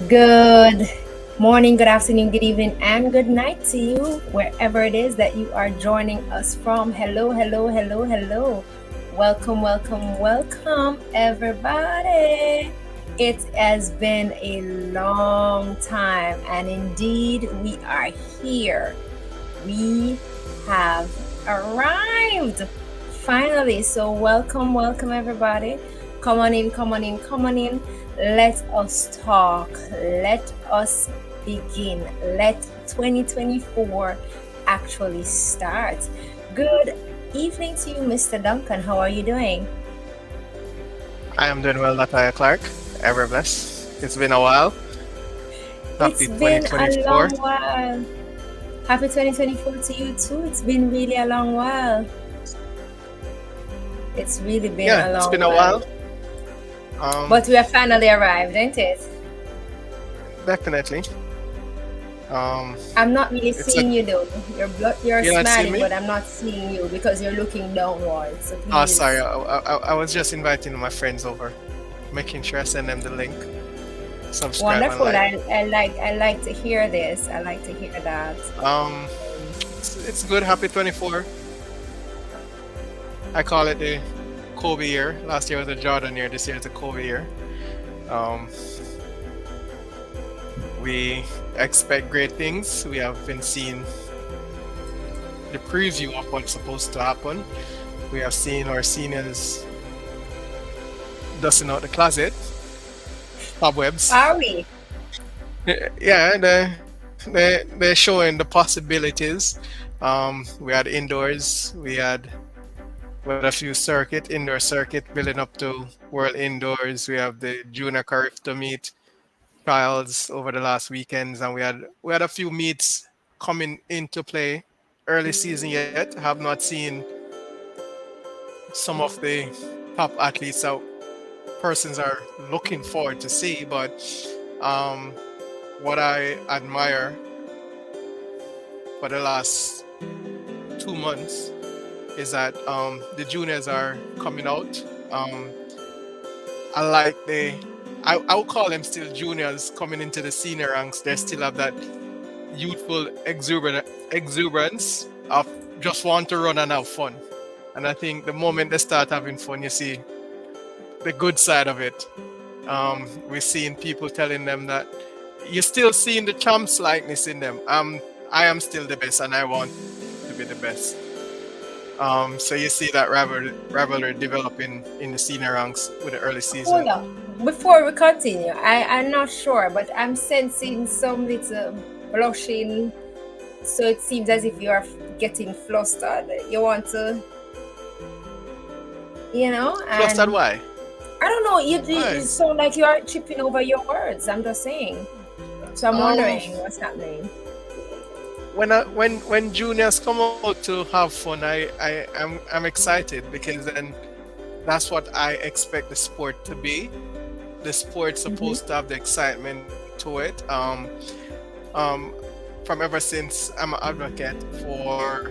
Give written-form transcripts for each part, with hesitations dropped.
Good morning, good afternoon, good evening, and good night to you, wherever it is that you are joining us from. Hello, hello, hello, hello. Welcome, welcome, welcome, everybody. It has been a long time, and indeed, we are here. We have arrived finally. So, welcome, welcome, everybody. Come on in, come on in, come on in. Let us talk. Let us begin. Let 2024 actually start. Good evening to you, Mr. Duncan. How are you doing? I am doing well, Lataya Clark. Ever blessed. It's been a while. It's Happy been a 2024. long while. Happy 2024 to you too. It's been really a long while. It's really been Yeah, a it's long been a while. while. Um, But we have finally arrived, ain't it? Definitely. Um, I'm not really it's a. seeing you though. You're You not see smiling, me? but I'm not seeing you because you're looking downwards. So Oh, sorry. please. I was just inviting my friends over, making sure I send them the link. Subscribe and Wonderful. like. I like to hear this. I like to hear that. Um, it's good. Happy 24. I call it the Kobe year. Last year was a Jordan year. This year is a Kobe year. Um, we expect great things. We have been seeing the preview of what's supposed to happen. We have seen our seniors dusting out the closet, cobwebs. Are we? Yeah, they're showing the possibilities. We had indoors, we had a few indoor circuit building up to World Indoors. We have the Junior Carifta meet trials over the last weekends, and we had a few meets coming into play early season yet. Have not seen some of the top athletes that persons are looking forward to see. But um, what I admire for the last 2 months is that the juniors are coming out. Um, I like I would call them still juniors coming into the senior ranks. They still have that youthful exuberance of just want to run and have fun. And I think the moment they start having fun, you see the good side of it. We're seeing people telling them that you're still seeing the champs likeness in them. I am still the best, and I want to be the best. So you see that rivalry developing in the senior ranks with the early Hold season. up. Before we continue, I'm not sure, but I'm sensing some little blushing. So it seems as if you are getting flustered. You want to, Flustered, and why? I don't know. You Why? sound like you are tripping over your words. I'm just saying. So I'm Um, wondering what's happening. when juniors come out to have fun, I'm excited because then that's what I expect the sport to be. The sport's Mm-hmm. supposed to have the excitement to it. Um, from ever since I'm an advocate for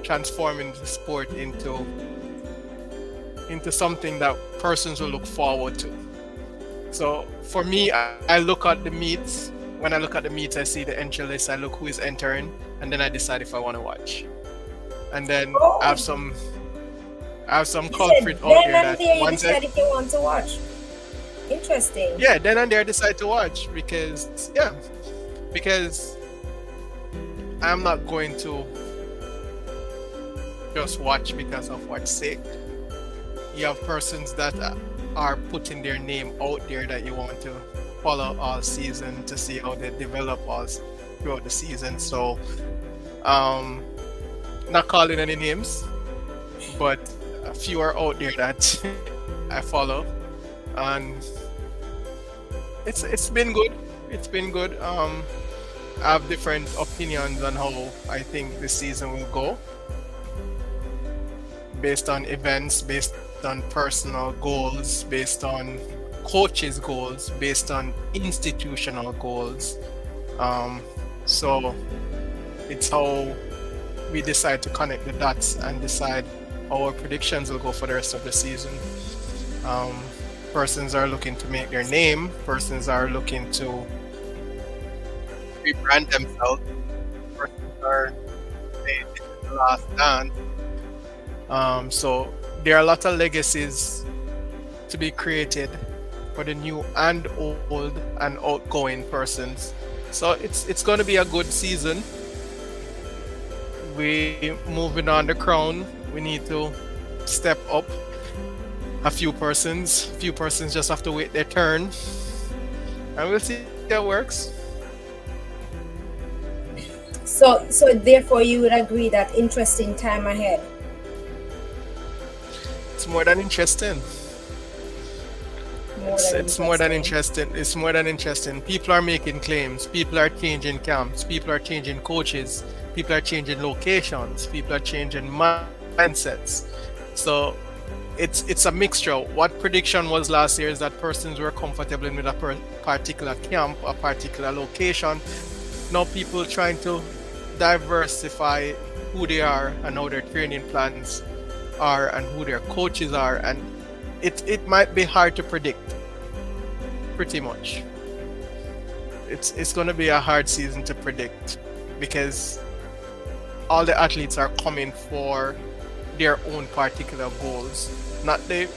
transforming the sport into something that persons will look forward to. So for me, I look at the meets. When I look at the meets, I see the entry list. I look who is entering, and then I decide if I want to watch. And then Oh, I have some you said culprit out then there and that there you once I decide if you want to watch. Interesting. yeah, then and there decide to watch because I'm not going to just watch because of what's sake. You have persons that are putting their name out there that you want to follow all season to see how they develop throughout the season. So, um, not calling any names, but a few are out there that I follow, and it's been good. It's been good. I have different opinions on how I think this season will go, based on events, based on personal goals, based on coaches' goals, based on institutional goals. Um, so it's how we decide to connect the dots and decide how our predictions will go for the rest of the season. Um, Persons are looking to make their name. Persons are looking to rebrand themselves. Persons are saying this is the last dance. So there are a lot of legacies to be created for the new and old and outgoing persons. So it's going to be a good season. We moving on the crown. We need to step up. A few persons just have to wait their turn, and we'll see how it works. So therefore, you would agree that interesting time ahead. It's more than interesting. More It's, than it's more than interesting. interesting. It's more than interesting. People are making claims. People are changing camps. People are changing coaches. People are changing locations. People are changing mindsets. So it's a mixture. What prediction was last year is that persons were comfortable in with a particular camp, a particular location. Now people trying to diversify who they are and how their training plans are and who their coaches are, and it might be hard to predict. Pretty much, it's going to be a hard season to predict because all the athletes are coming for their own particular goals, not the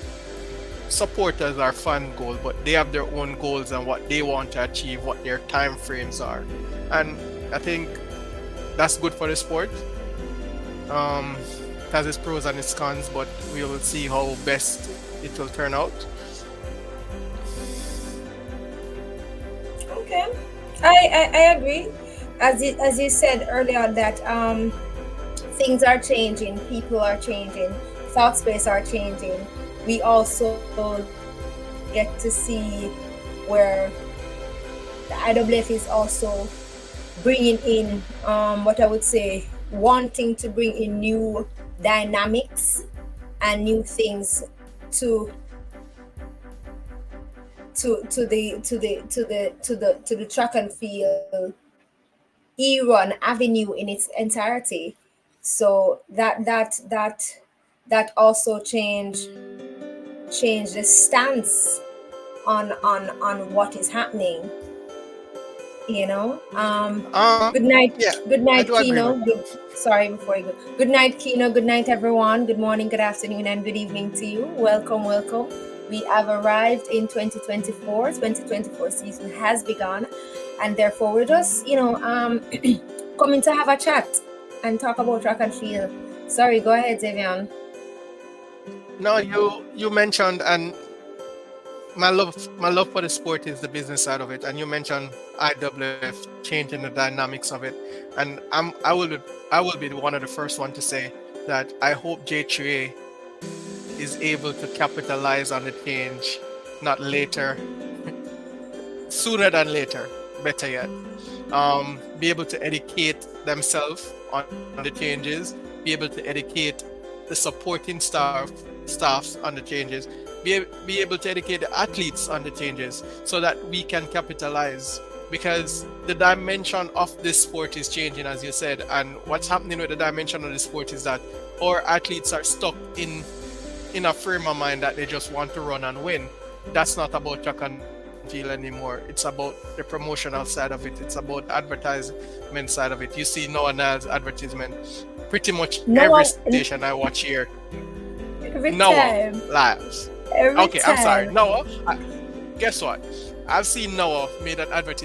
supporters or fan goal, but they have their own goals and what they want to achieve, what their time frames are, and I think that's good for the sport. It has its pros and its cons, but we will see how best it will turn out. Okay, I agree. As you said earlier that things are changing, people are changing, thought space are changing. We also get to see where the IWF is also bringing in what I would say, wanting to bring in new dynamics and new things to the track and field era and avenue in its entirety. So that also changed the stance on what is happening. You know. Good night, Yeah, good I night, do agree Kino. with you. Sorry, before you go. Good night, Kino. Good night, everyone. Good morning, good afternoon, and good evening to you. Welcome, welcome. We have arrived in 2024. 2024 season has begun, and therefore we're just, coming to have a chat and talk about track and field. Sorry, go ahead, Xavier. No, you mentioned, and my love for the sport is the business side of it, and you mentioned IWF changing the dynamics of it, and I will be one of the first one to say that I hope J3A is able to capitalize on the change, not later, sooner than later, better yet. Be able to educate themselves on the changes, be able to educate the supporting staffs on the changes, be able to educate the athletes on the changes so that we can capitalize, because the dimension of this sport is changing, as you said, and what's happening with the dimension of the sport is that our athletes are stuck in a frame of mind that they just want to run and win. That's not about track and field anymore. It's about the promotional side of it. It's about advertisement side of it. You see Noah Niles advertisement pretty much Noah, every station I watch here. every Noah time, Lives. every Okay, I'm sorry. time. Noah, guess what? I've seen Noah made an advert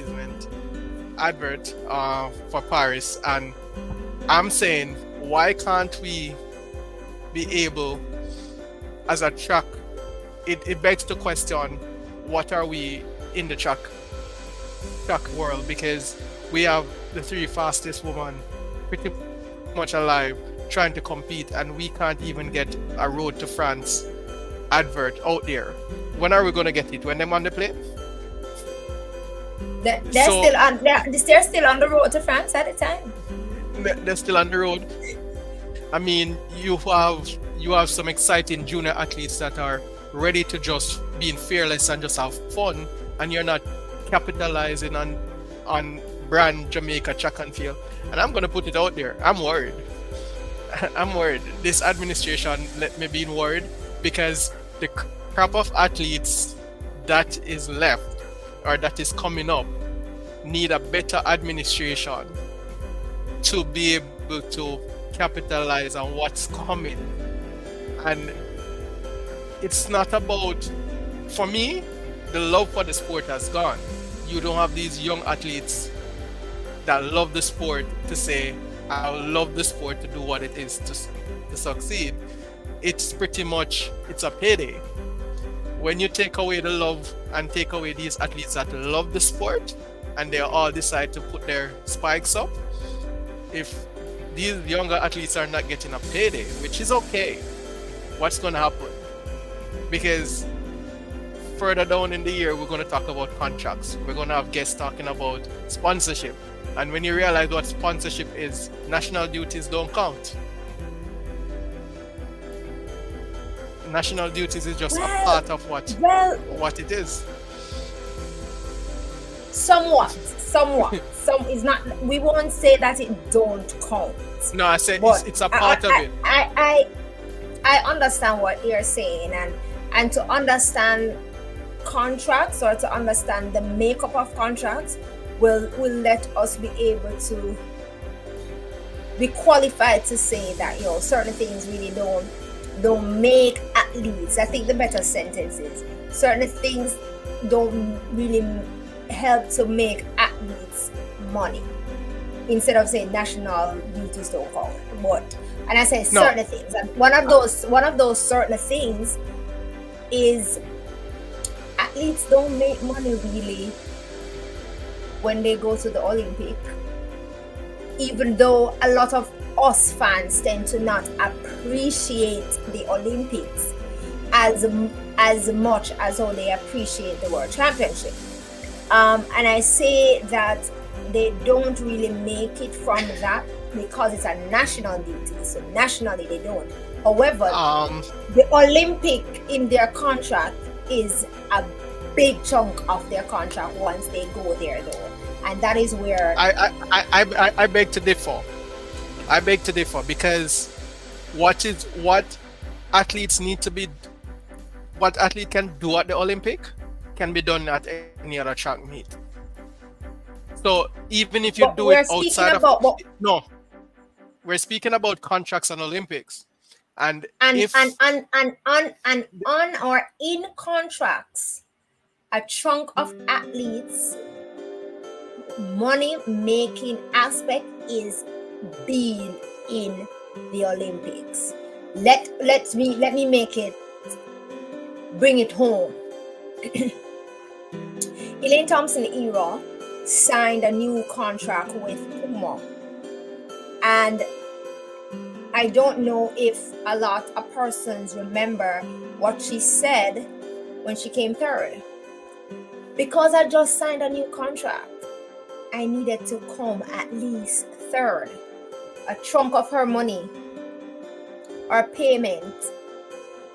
for Paris, and I'm saying, why can't we be able, as a track, it begs the question, what are we in the track world? Because we have the three fastest women pretty much alive trying to compete, and we can't even get a Road to France advert out there. When are we going to get it? When them on the plane? They're So still on. They're still on the road to France at the time. they're still on the road. I mean, you have some exciting junior athletes that are ready to just being fearless and just have fun, and you're not capitalizing on brand Jamaica track and field. And I'm gonna put it out there. I'm worried. I'm worried. This administration let me be worried because the crop of athletes that is left or that is coming up need a better administration to be able to capitalize on what's coming. And it's not about, for me, the love for the sport has gone. You don't have these young athletes that love the sport to say, I love the sport to do what it is to succeed. It's pretty much, it's a payday. When you take away the love and take away these athletes that love the sport and they all decide to put their spikes up, if these younger athletes are not getting a payday, which is okay, what's going to happen? Because further down in the year, we're going to talk about contracts. We're going to have guests talking about sponsorship. And when you realize what sponsorship is, national duties don't count. National duties is just a part of what it is. Somewhat. Some is not. We won't say that it don't count. No, I said it's a part of it. I understand what you're saying, and to understand contracts or to understand the makeup of contracts will let us be able to be qualified to say that certain things really don't make athletes. I think the better sentence is certain things don't really help to make athletes money, instead of saying national duties don't count. And I say certain things, and one of those certain things is athletes don't make money really when they go to the Olympic, even though a lot of us fans tend to not appreciate the Olympics as much as how they appreciate the World Championship. And I say that they don't really make it from that because it's a national duty, so nationally they don't. However, the Olympic in their contract is a big chunk of their contract once they go there, though, and that is where I beg to differ. I beg to differ, because what athletes need to be, what athlete can do at the Olympic can be done at any other track meet. So even if you do it outside of we're speaking about contracts and Olympics, and on or in contracts, a chunk of athletes' money making aspect is being in the Olympics. Let me make it, bring it home. Elaine Thompson-Herah signed a new contract with Puma, and I don't know if a lot of persons remember what she said when she came third. Because I just signed a new contract, I needed to come at least third. A chunk of her money or payment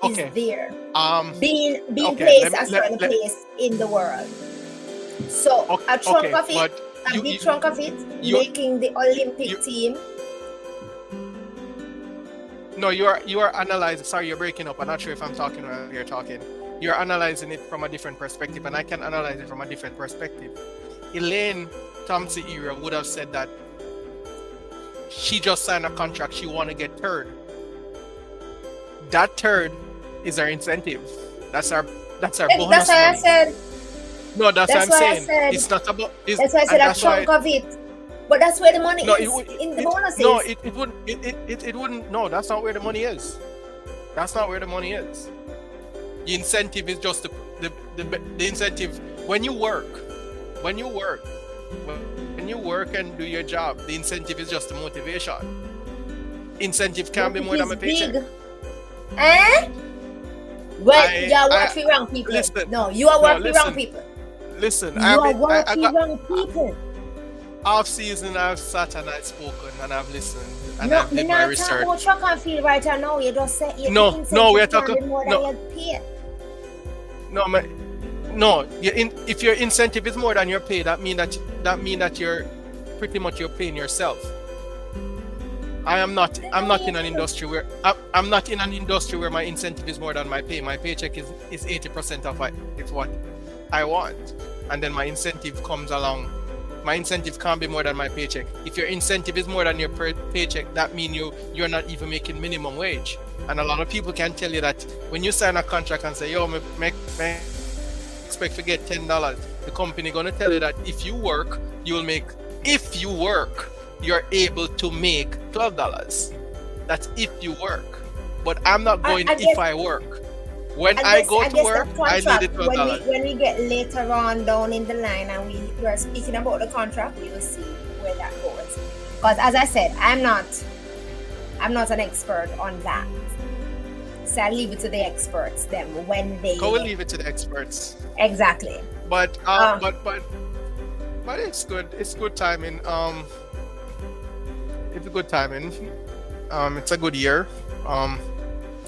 is there, being placed at a certain place in the world. So a chunk of it, a big chunk of it, making the Olympic team. No, you are analyzing. Sorry, you're breaking up. I'm not sure if I'm talking or you're talking. You're analyzing it from a different perspective, and I can analyze it from a different perspective. Elaine Thompson-Herah would have said that she just signed a contract. She want to get third. That third is her incentive. That's our bonus. That's why I said. No, that's what I'm saying. It's not about. That's why I said a chunk of it. But that's where the money is in the bonuses. No, it wouldn't. It wouldn't. No, that's not where the money is. That's not where the money is. The incentive is just the incentive when you work. When you work and do your job, the incentive is just the motivation. Incentive can be more than a paycheck. Well, you are working for wrong people. Listen, no, you are working for wrong people. Listen, you are working for wrong people. Off season, I've sat and I've spoken and I've listened and I've did my research. No, track and field right now. You just say no, we're talking more than you pay. No, if your incentive is more than your pay, that mean that you're pretty much you're paying yourself. I'm not in an industry where my incentive is more than my pay. My paycheck is 80% of it. It's what I want, and then my incentive comes along. My incentive can't be more than my paycheck. If your incentive is more than your paycheck, that means you're not even making minimum wage. And a lot of people can tell you that when you sign a contract and say, yo, me expect to get $10, the company gonna tell you that if you work, you'll make, if you work, you're able to make $12. That's if you work. But I'm not going if I work. When I go to work, I need the $12. When we get later on down in the line and we are speaking about the contract, we will see where that goes. Because as I said, I'm not an expert on that. So I leave it to the experts then when they Go leave it to the experts. Exactly. But it's good. It's good timing. It's a good timing. It's a good year.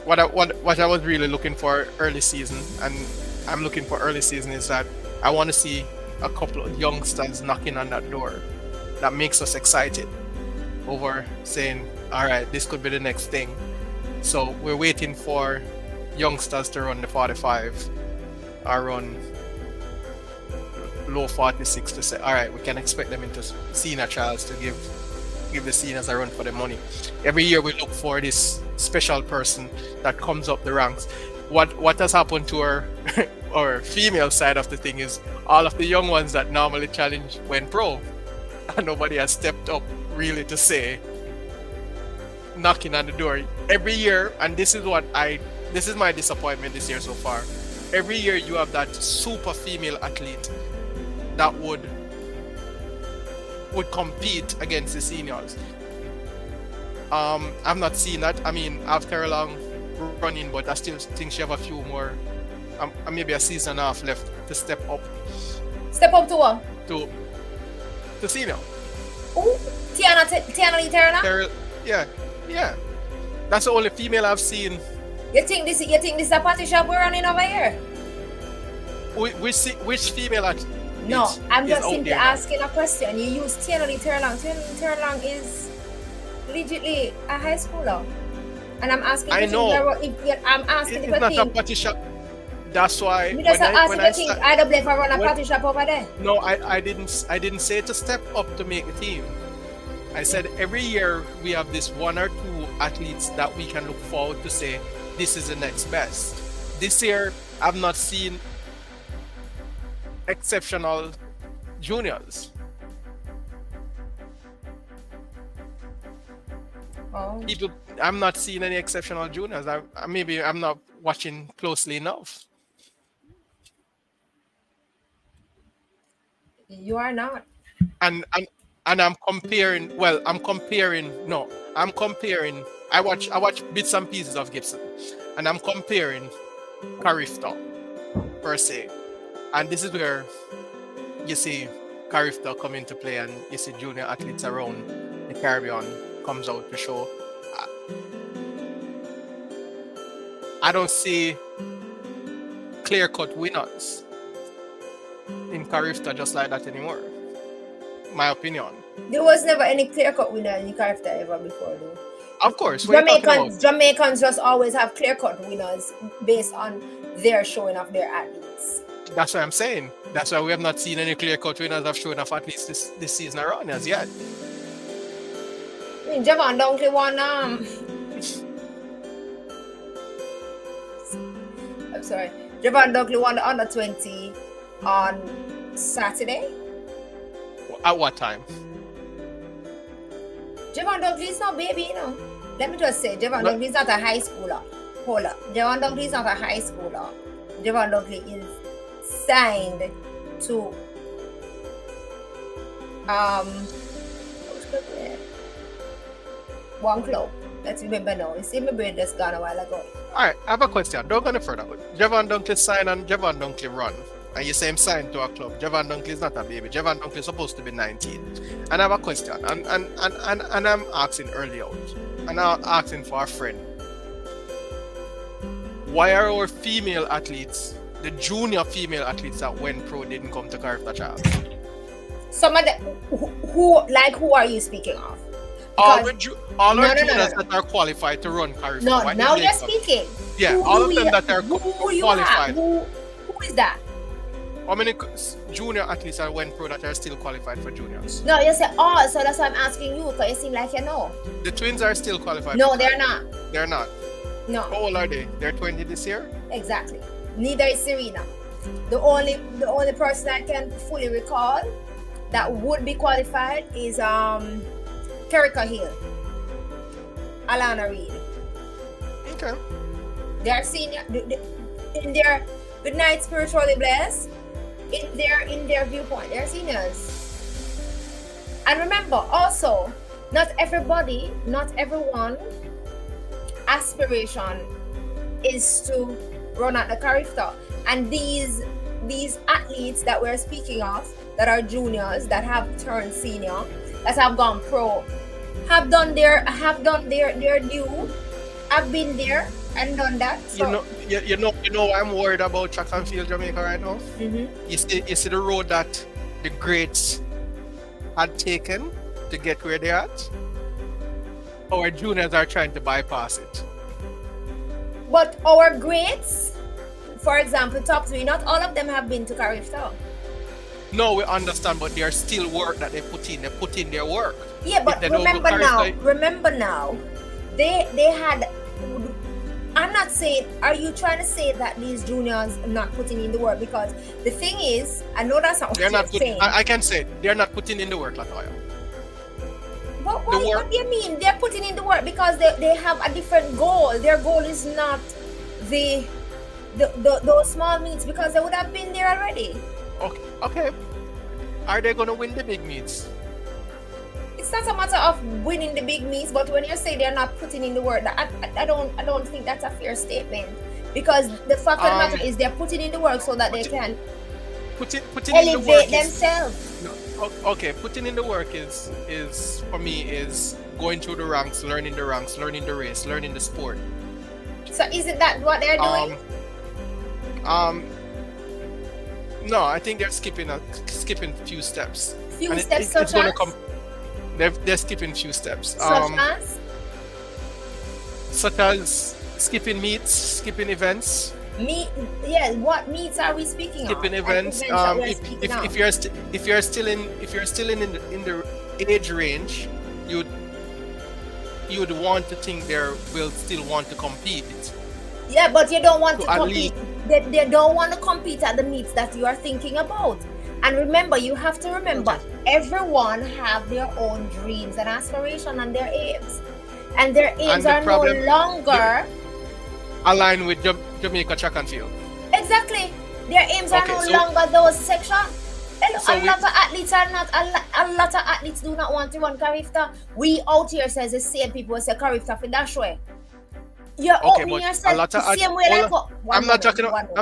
What I was really looking for early season, and I'm looking for early season, is that I want to see a couple of youngsters knocking on that door. That makes us excited over saying, all right, this could be the next thing. So we're waiting for youngsters to run the 45 or run low 46 to say, all right, we can expect them into senior trials to give the seniors a run for their money. Every year we look for this special person that comes up the ranks. What has happened to our female side of the thing is all of the young ones that normally challenge went pro, and nobody has stepped up really to say, knocking on the door every year. And this is my disappointment this year so far. Every year you have that super female athlete that would compete against the seniors. I'm not seeing that. I mean, I have Tara Long running, but I still think she have a few more, maybe a season and a half left to step up. Step up to what? To senior. Oh, Tiana Lee Turner? Yeah. That's the only female I've seen. You think this is a party shop we're running over here? Which female athlete? No, I'm just simply asking a question. You use Tiana Lee Turner. Tiana Lee Turner is legitimately a high schooler. And I'm asking I know. I'm asking it's not a party shop. That's why when I think IWF run a party shop over there. No, I didn't say to step up to make the team. I said every year we have this one or two athletes that we can look forward to say this is the next best. This year I've not seen exceptional juniors. Oh. I'm not seeing any exceptional juniors. Maybe I'm not watching closely enough. You are not. And I'm comparing. Well, I'm comparing. I watch bits and pieces of Gibson, and I'm comparing Carifta per se. And this is where you see Carifta come into play, and you see junior athletes around the Caribbean comes out to show. I don't see clear-cut winners in Carifta just like that anymore. My opinion. There was never any clear-cut winner in Carifta ever before, though. Of course. Jamaicans just always have clear-cut winners based on their showing of their athletes. That's what I'm saying. That's why we have not seen any clear-cut winners have shown off athletes this season around as yet. I mean, Javon Dunkley won. I'm sorry. Javon Dunkley won the under 20 on Saturday. At what time? Javon Dunkley is not baby, you know. Let me just say, Javon Dunkley is not a high schooler. Hold up. Javon Dunkley is not a high schooler. Javon Dunkley is signed to one club. Let's remember now. You see my brain just gone a while ago. Alright, I have a question. Don't go any further. Javon Dunkley signed and Javon Dunkley run. And you say him signed to a club. Javon Dunkley is not a baby. Javon Dunkley is supposed to be 19. And I have a question. And I'm asking early out. And I'm asking for a friend. Why are our female athletes, the junior female athletes that went pro, didn't come to Carifta Trials? Some of them, who are you speaking of? All our juniors that are qualified to run Carifta. No, now you're speaking. Yeah, all of them that are qualified. Who is that? How many junior athletes are went pro that are still qualified for juniors? No, you say all, so that's why I'm asking you, because you seem like you know. The twins are still qualified. No, they're not. They're not. No. How old are they? They're 20 this year? Exactly. Neither is Serena. The only person I can fully recall that would be qualified is Kerika Hill, Alana Reed. Okay. They are senior in their good night spiritually blessed. In their viewpoint, they're seniors. And remember, also, not everyone aspiration is to run at the Carifta. And these athletes that we're speaking of, that are juniors, that have turned senior, that have gone pro, have done their due, have been there and done that. So. You know I'm worried about track and field Jamaica right now. Mm-hmm. You see the road that the greats had taken to get where they're at. Our juniors are trying to bypass it. But our greats, for example, top three, not all of them have been to Carifta. No, we understand, but there's still work that they put in. They put in their work. Yeah, but remember now, they had. I'm not saying. Are you trying to say that these juniors are not putting in the work? Because the thing is, I know that's not what they're not saying. I can say they're not putting in the work, Latoya. What do you mean? They're putting in the work because they have a different goal. Their goal is not those small meets, because they would have been there already. Okay. Are they going to win the big meets? It's not a matter of winning the big meets, but when you say they're not putting in the work, I don't think that's a fair statement, because the fact of the matter is they're putting in the work so that they can putting elevate in the work themselves. Okay, putting in the work is for me is going through the ranks, learning the race, learning the sport. So isn't that what they're doing? No, I think they're skipping few steps. They're skipping few steps. Such as skipping meets, skipping events. What meets are we speaking of? Skipping events. If you're still in the age range, you'd want to think they will still want to compete. Yeah, but you don't want to compete. They don't want to compete at the meets that you are thinking about. And remember, you have to remember, everyone have their own dreams and aspirations and their aims. And their aims are no longer aligned with Jamaica track and field. Exactly. Their aims are no longer those sections. A lot of athletes do not want to run Carifta. We out here says the same people say Carifta for dash way. You're opening yourself the same way like I'm not talking about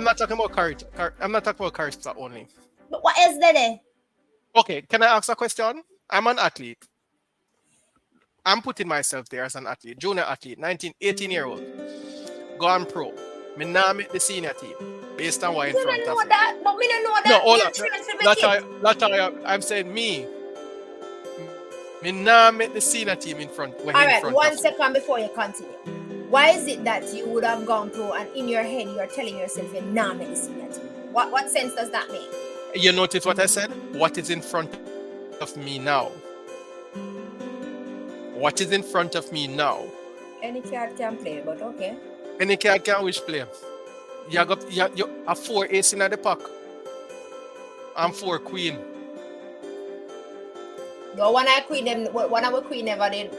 Carifta. I'm not talking about Carifta only. But what else there? Okay, can I ask a question? I'm an athlete. I'm putting myself there as an athlete, junior athlete, 18-year-old. Gone pro. Me now make the senior team based on what in front of me. I know that, but me don't know that. No, that's why I'm saying me now make the senior team in front. Alright, 1 second before you continue. Why is it that you would have gone pro and in your head you are telling yourself you now make the senior team? What sense does that make? You notice what I said? What is in front of me now? What is in front of me now? Any card can play, but okay. Any card can which play? You have 4 ace in the pack. I'm 4 queen. No, one of our queen never did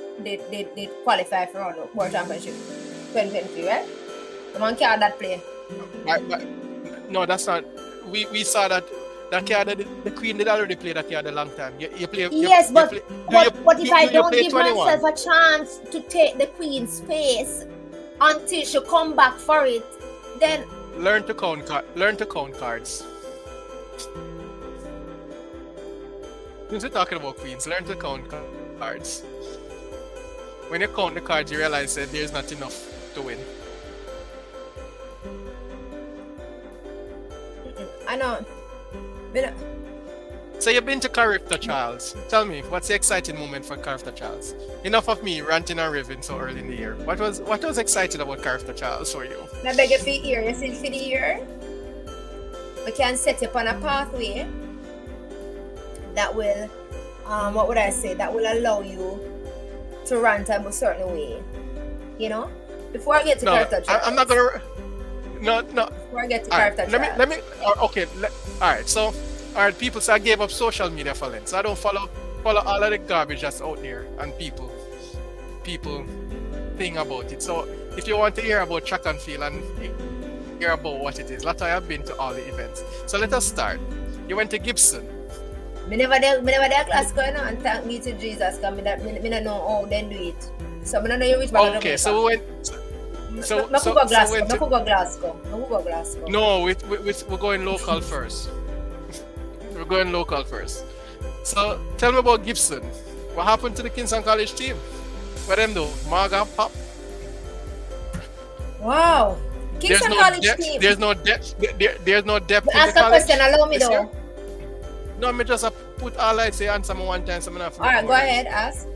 qualify for World Championship 2023, right? The man card that play. No, that's not. We saw that card, the queen did already play that card a long time. You play. Yes, but if I don't give 21? myself a chance to take the queen's space until she come back for it, then learn to count cards. Since we're talking about queens, learn to count cards. When you count the cards, you realize that there's not enough to win. I know. So you've been to Carifta Trials. Tell me, what's the exciting moment for Carifta Trials? Enough of me ranting and raving so early in the year. What was exciting about Carifta Trials for you? I beg you for ear. You see for the ear? we can set you on a pathway that will, what would I say, that will allow you to rant a certain way. You know, before I get to character trials. I'm not gonna. No. Before I get to All right, character trials. let me. Okay. All right. So, all right, people. So I gave up social media for Lent. So I don't follow all of the garbage that's out there and people think about it. So if you want to hear about track and field and hear about what it is, that's why I've been to all the events. So let us start. You went to Gibson. Me never there class going on, and thank me to Jesus because me don't know how they do it. So I don't know you which one. Okay, so we went. So go Glasgow. No, we're going local first. We're going local first. So tell me about Gibson. What happened to the Kingston College team? What them do? Marga Pop? Wow. Kingston College team. There's no depth. There's no depth. Ask a question. Allow me though. No, me just put all I say answer me one time. So all right, go ahead. Ask.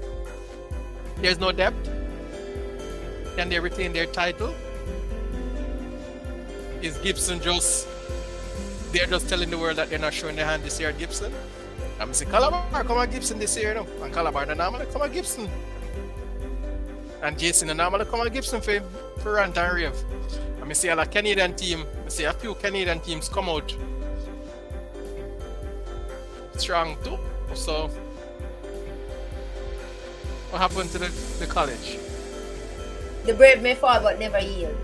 There's no depth. Can they retain their title? Is Gibson they're just telling the world that they're not showing their hand this year at Gibson? I'm saying Calabar come at Gibson this year, no? And Calabar the normal come at Gibson. And Jason the normal come at Gibson for rant and rave. I see a Canadian team, I see a few Canadian teams come out strong too. So what happened to the college? The brave may fall but never yield.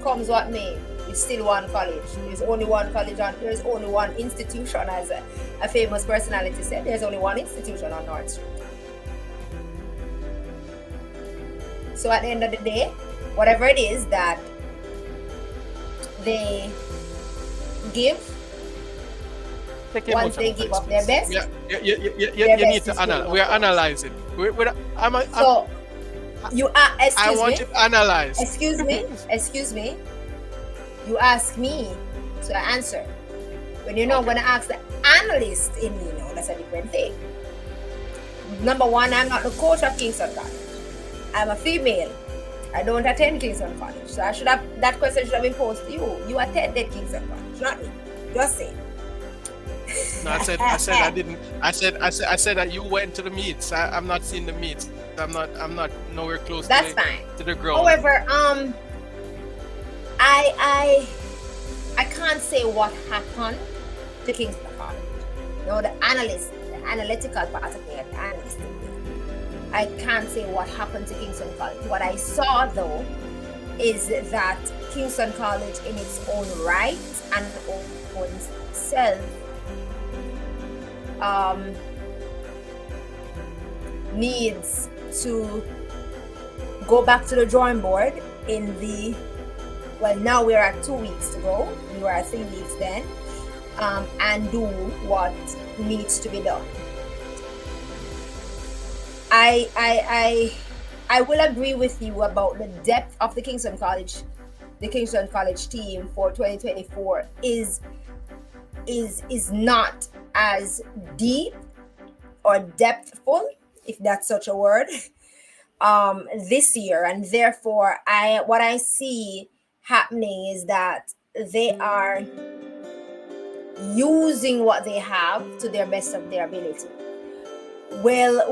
Comes what may, it's still one college. There's only one college and there's only one institution, as a famous personality said. There's only one institution on North Street. So at the end of the day, whatever it is that they give, once they give up their best, you need to analyze. We are analyzing. So you are. I want you to analyze. Excuse me. You ask me, so I answer. When you're not going to ask the analyst in me, no, that's a different thing. Number one, I'm not the coach of Kingston College. I'm a female. I don't attend Kingston College. So that question should have been posed to you. You attended Kingston College, not me. Just say. No, I said I didn't. I said that you went to the meets. I'm not seeing the meets. I'm not nowhere close. That's fine. To the ground. However, I can't say what happened to Kingston College. No, the analytical part of it, the analyst. I can't say what happened to Kingston College. What I saw though is that Kingston College in its own right and own self needs to go back to the drawing board now we're at 2 weeks to go. We were at 3 weeks then, and do what needs to be done. I will agree with you about the depth of the Kingston College team for 2024 is not as deep or depthful, if that's such a word, this year, and therefore what I see happening is that they are using what they have to their best of their ability. Will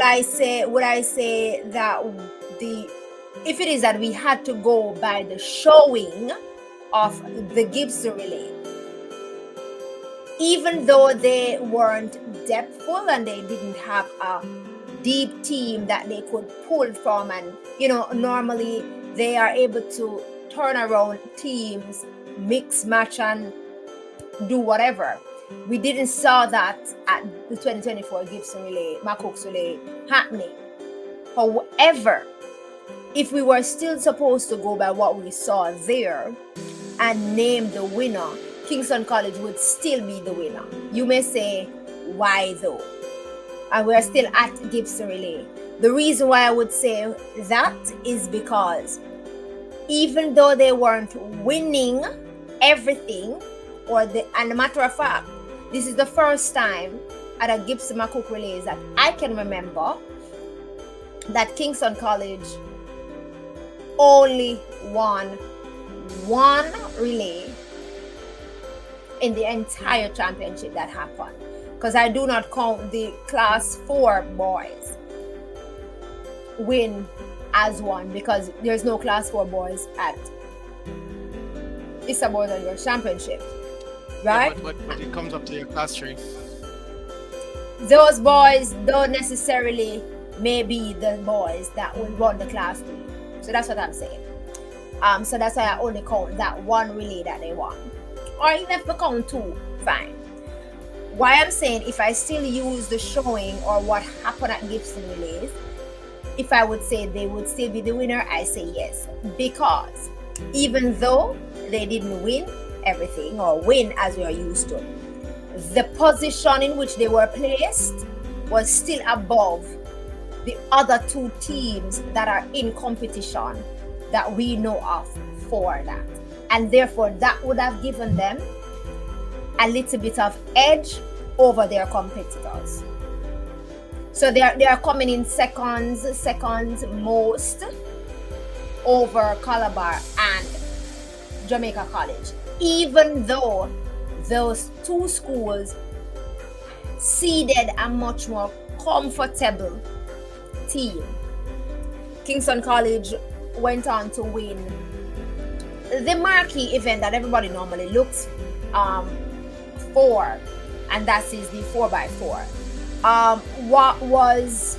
I say that if it is that we had to go by the showing of the Gibson relay, even though they weren't depthful and they didn't have a deep team that they could pull from, and normally they are able to turn around teams, mix, match, and do whatever. We didn't saw that at the 2024 Gibson relay, McCook's relay happening. However, if we were still supposed to go by what we saw there and name the winner, Kingston College would still be the winner. You may say, why though? And we're still at Gibson relay. The reason why I would say that is because even though they weren't winning everything, and a matter of fact, this is the first time at a Gibson McCook relays that I can remember that Kingston College only won one relay in the entire championship that happened, because I do not count the class 4 boys win as one, because there's no class 4 boys at Issa Boys and Girls Championship, right? Yeah, but it comes up to your class 3. Those boys don't necessarily may be the boys that will run the class 3. So that's what I'm saying. So that's why I only count that one relay that they won. Or even if we count 2, fine. Why I'm saying if I still use the showing or what happened at Gibson relays, if I would say they would still be the winner, I say yes. Because even though they didn't win everything or win as we are used to, the position in which they were placed was still above the other 2 teams that are in competition that we know of for that. And therefore that would have given them a little bit of edge over their competitors. So they are coming in seconds most over Calabar and Jamaica College, even though those 2 schools seeded a much more comfortable team. Kingston College went on to win the marquee event that everybody normally looks for, and that is the 4x4. What was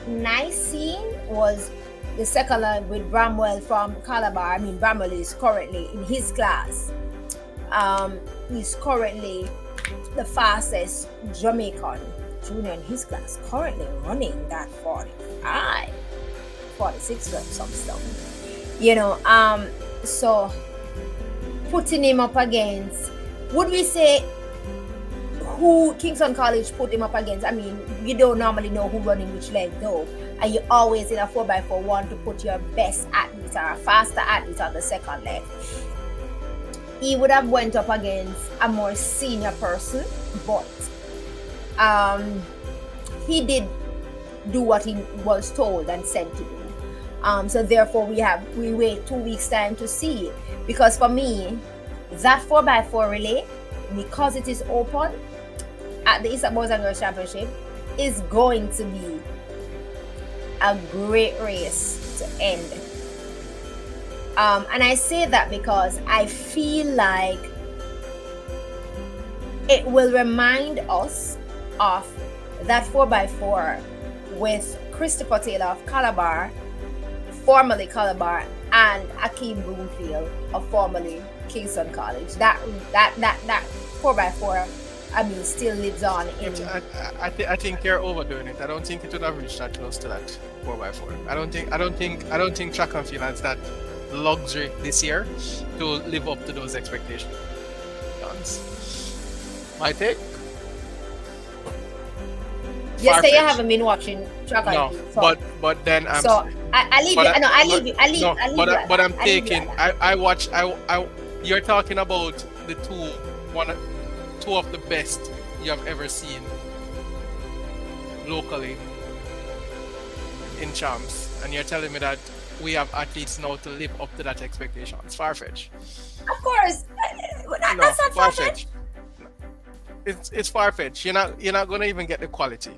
nice seeing was the second line with Bramwell from Calabar. I mean, Bramwell is currently in his class. He's currently the fastest Jamaican junior in his class, currently running that 46 or some stuff. So putting him up against, would we say who Kingston College put him up against? I mean, you don't normally know who running which leg though, and you always in a 4x4 want to put your best athlete or a faster athlete on the second leg. He would have went up against a more senior person, but he did do what he was told and sent to do. So therefore we wait 2 weeks time to see it. Because for me, that 4x4 relay, because it is open at the Issa Boys and Girls Championship, is going to be a great race to end. And I say that because I feel like it will remind us of that 4x4 with Christopher Taylor of Calabar, formerly Calabar, and Akeem Broomfield of formerly Kingston College. That 4x4, I mean, still lives on in. I think you're overdoing it. I don't think it would have reached that close to that 4x4. I don't think track and field has that luxury this year to live up to those expectations. My take. Just say you haven't been watching track and field. No, but then I'm. So I leave you. No, I leave you. I leave. But I'm taking. I watch. You're talking about the two of the best you have ever seen locally in champs, and you're telling me that we have athletes now to live up to that expectation. It's far-fetched. Of course, that's not far-fetched. It's far-fetched. You're not gonna even get the quality.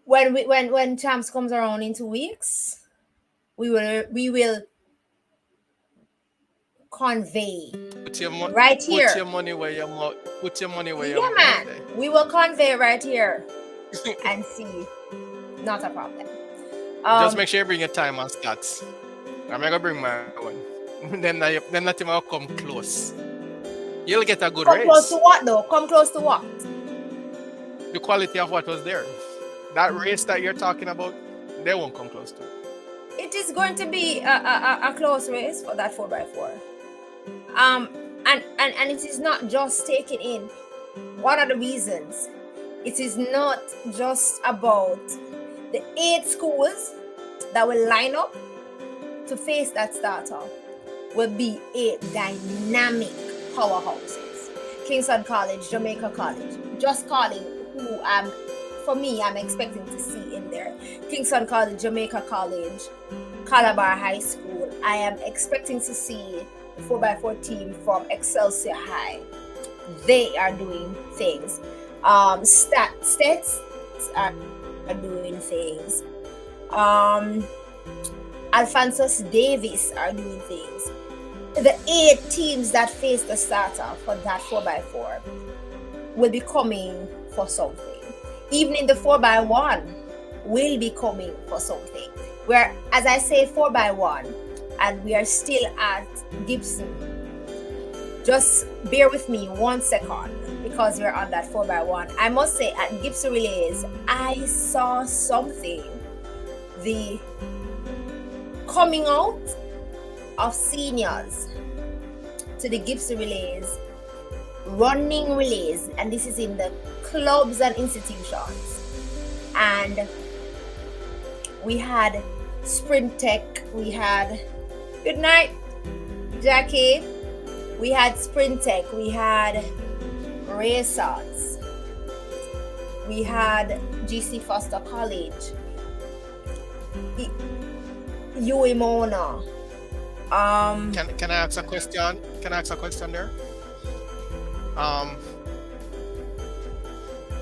When champs comes around in 2 weeks, we will convey right here. Put your money where your mouth. Put your money where your mouth. Yeah, man. We will convey right here and see. Not a problem. Just make sure you bring your time and stats. I'm gonna bring my one. then not even come close. You'll get a good race. Come close to what though? Come close to what? The quality of what was there. That race that you're talking about, they won't come close to. It is going to be a close race for that 4x4. And it is not just taking in. One of the reasons, it is not just about the 8 schools that will line up to face that starter will be 8 dynamic powerhouses. Kingston College, Jamaica College, just calling who I'm for me, I'm expecting to see in there Kingston College, Jamaica College, Calabar High School. I am expecting to see the 4x4 team from Excelsior High. They are doing things. Stats are doing things. Alphonsus Davis are doing things. The 8 teams that face the starter for that 4x4 will be coming for something. Even in the 4x1 will be coming for something. Where, as I say, 4x1, and we are still at Gibson. Just bear with me 1 second because we're on that 4x1. I must say, at Gibson Relays, I saw something. The coming out of seniors to the Gibson Relays, running relays, and this is in the clubs and institutions. And we had Sprint Tech, we had, good night, Jackie. We had Sprint Tech, we had Racers, we had GC Foster College, UEMONA. Can I ask a question? Can I ask a question there?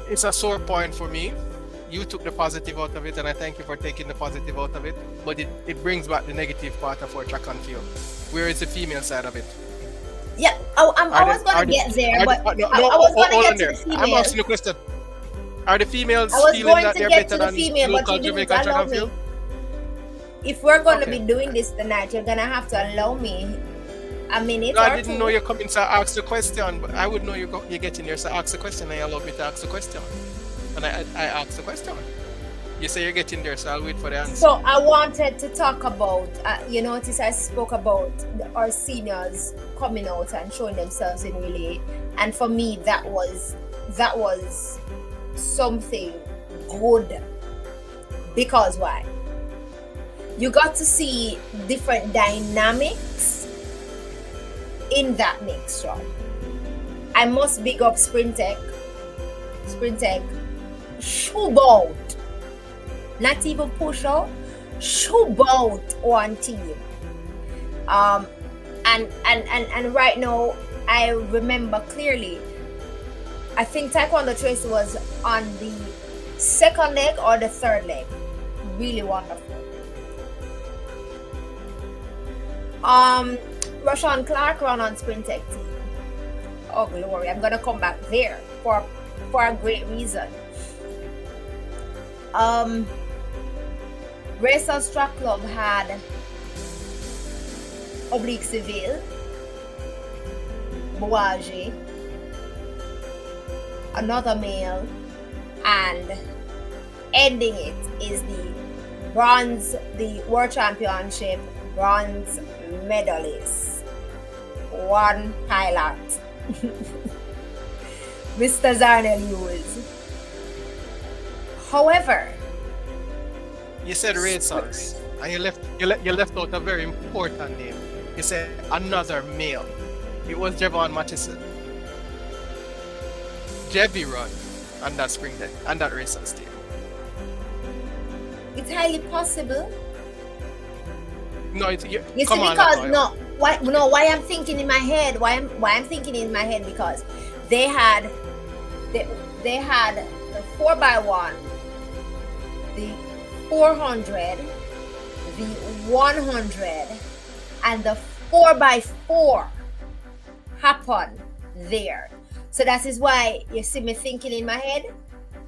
It's a sore point for me. You took the positive out of it, and I thank you for taking the positive out of it. But it brings back the negative part of our track and field. Where is the female side of it? Yeah, I was going to get there, but I was going to get to the female. I'm asking the question. Are the females feeling that they're better than local Jamaican track and field? If we're going to be doing this tonight, you're going to have to allow me a minute or two. I didn't know you're coming to ask the question, but I would know you're getting here, so ask the question, and you allow me to ask the question. And I asked the question. You say you're getting there, so I'll wait for the answer. So I wanted to talk about, you notice I spoke about our seniors coming out and showing themselves in relay. And for me, that was something good. Because why? You got to see different dynamics in that mixture. I must big up Sprint Tech. Shoot out. Not even push out. Shoot out one team. And right now I remember clearly. I think Taekwondo Tracy was on the second leg or the third leg. Really wonderful. Rashawn Clark run on Sprint Tech team. Oh glory, I'm gonna come back there for a great reason. Racers Track Club had Oblique Seville, Bouagie, another male, and ending it is the World Championship bronze medalist, one pilot, Mr. Zarnell Hughes. However, you said racers, and you left out a very important name. You said another male. It was Javon Mattison. Jevy run on that Spring Deck and that racers team. It's highly possible. No, you see, because why I'm thinking in my head, why I'm thinking in my head, because they had the 4x1, the 400, the 100, and the 4x4 happen there. So that is why you see me thinking in my head,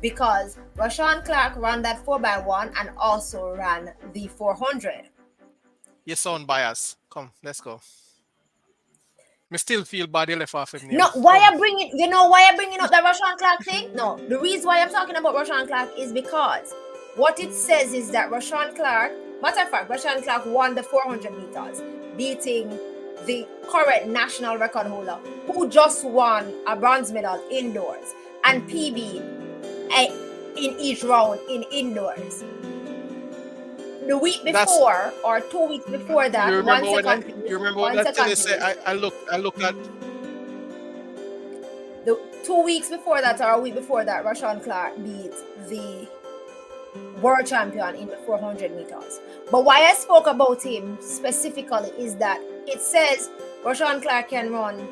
because Rashawn Clark ran that 4x1 and also ran the 400. You sound biased. Come, let's go. Me still feel body left off of me. No, why I bringing up the Rashawn Clark thing? No, the reason why I'm talking about Rashawn Clark is because what it says is that Rashawn Clark, matter of fact, Rashawn Clark won the 400 meters, beating the current national record holder, who just won a bronze medal indoors and PB in each round in indoors. The week before, or 2 weeks before that, you remember what I said? I looked at. The 2 weeks before that, or a week before that, Rashawn Clark beat the world champion in the 400 meters. But why I spoke about him specifically is that it says Rashawn Clark can run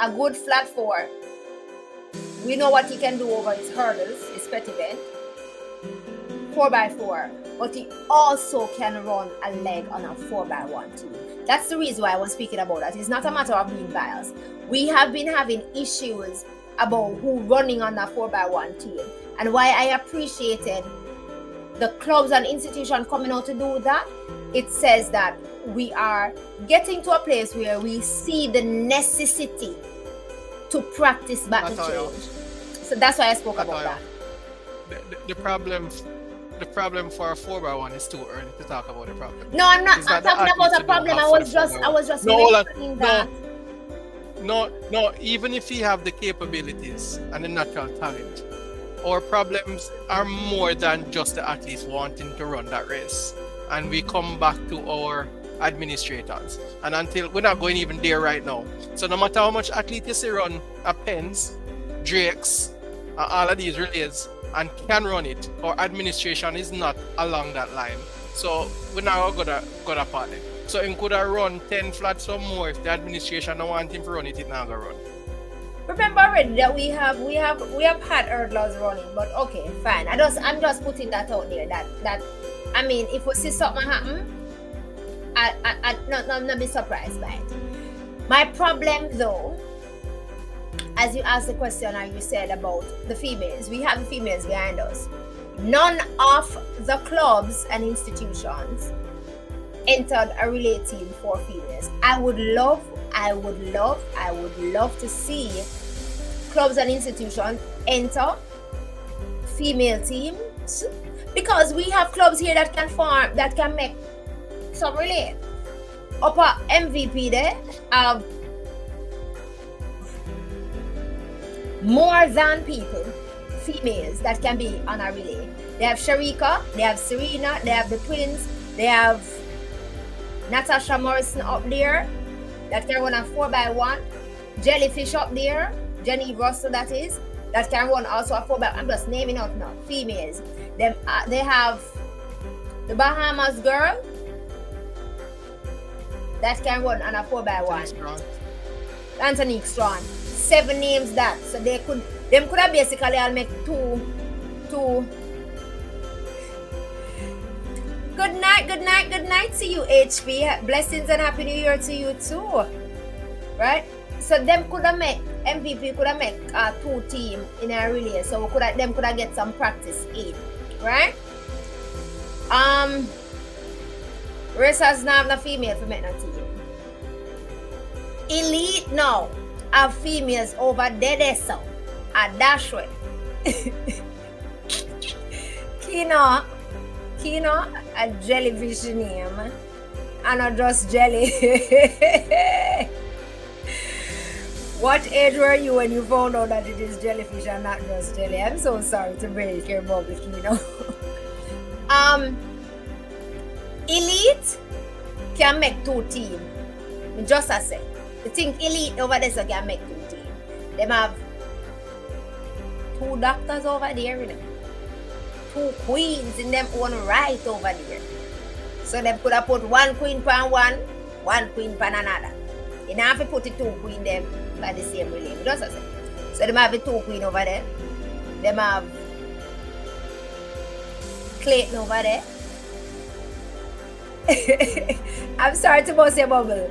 a good flat 4. We know what he can do over his hurdles, his petit 4x4, but he also can run a leg on a 4x1 team. That's the reason why I was speaking about that. It's not a matter of being biased. We have been having issues about who running on a 4x1 team, and why I appreciated the clubs and institutions coming out to do that. It says that we are getting to a place where we see the necessity to practice back the change. So that's why I spoke about that. The problem for a 4x1 is too early to talk about the problem. No, I'm not talking about a problem. I was just mentioning that. No, even if you have the capabilities and the natural talent, our problems are more than just the athletes wanting to run that race. And we come back to our administrators. And until we're not going even there right now. So no matter how much athletes you see run at Penn's, Drake's, all of these relays, and can run it, our administration is not along that line. So we're not gonna part it. So him could have run 10 flats or more. If the administration don't want him to run it, it's not gonna run. Remember already that we have had hurdlers running, but okay, fine. I'm just putting that out there. That I mean, if we see something happen, I not be surprised by it. My problem though, as you asked the question and you said about the females, we have the females behind us. None of the clubs and institutions entered a relay team for females. I would love to see clubs and institutions enter female teams, because we have clubs here that can make some relay. Upper MVP there have more than people, females that can be on a relay. They have Sharika, they have Serena, they have the twins, they have Natasha Morrison up there that can run a 4x1, Jellyfish up there, Jenny Russell that can run also a 4x1. I'm just naming out now, females. They have the Bahamas girl that can run on a 4x1. Antonique Strong. 7 names that, so them could have basically all make two. Good night to you, HP. Blessings and happy new year to you too. Right? So them could have make MVP could have make 2 team in a relay, so them could have get some practice in, right? Racers now have no female to make no team. Elite now have females over there, so a dash way. Kino, a jellyfish name, and not just jelly. What age were you when you found out that it is jellyfish and not just jelly? I'm so sorry to break your bubble, Kino. Elite can make 2 teams. Just as I say. You think Elite over there so can make 2 teams. Them have 2 doctors over there, you know. 2 queens in them own right over there. So them could have put 1 queen pan one queen pan another. You don't have to put the 2 queen them by the same relay. Just as I say. So them have the 2 queen over there. Them have Clayton over there. I'm sorry to bust your bubble.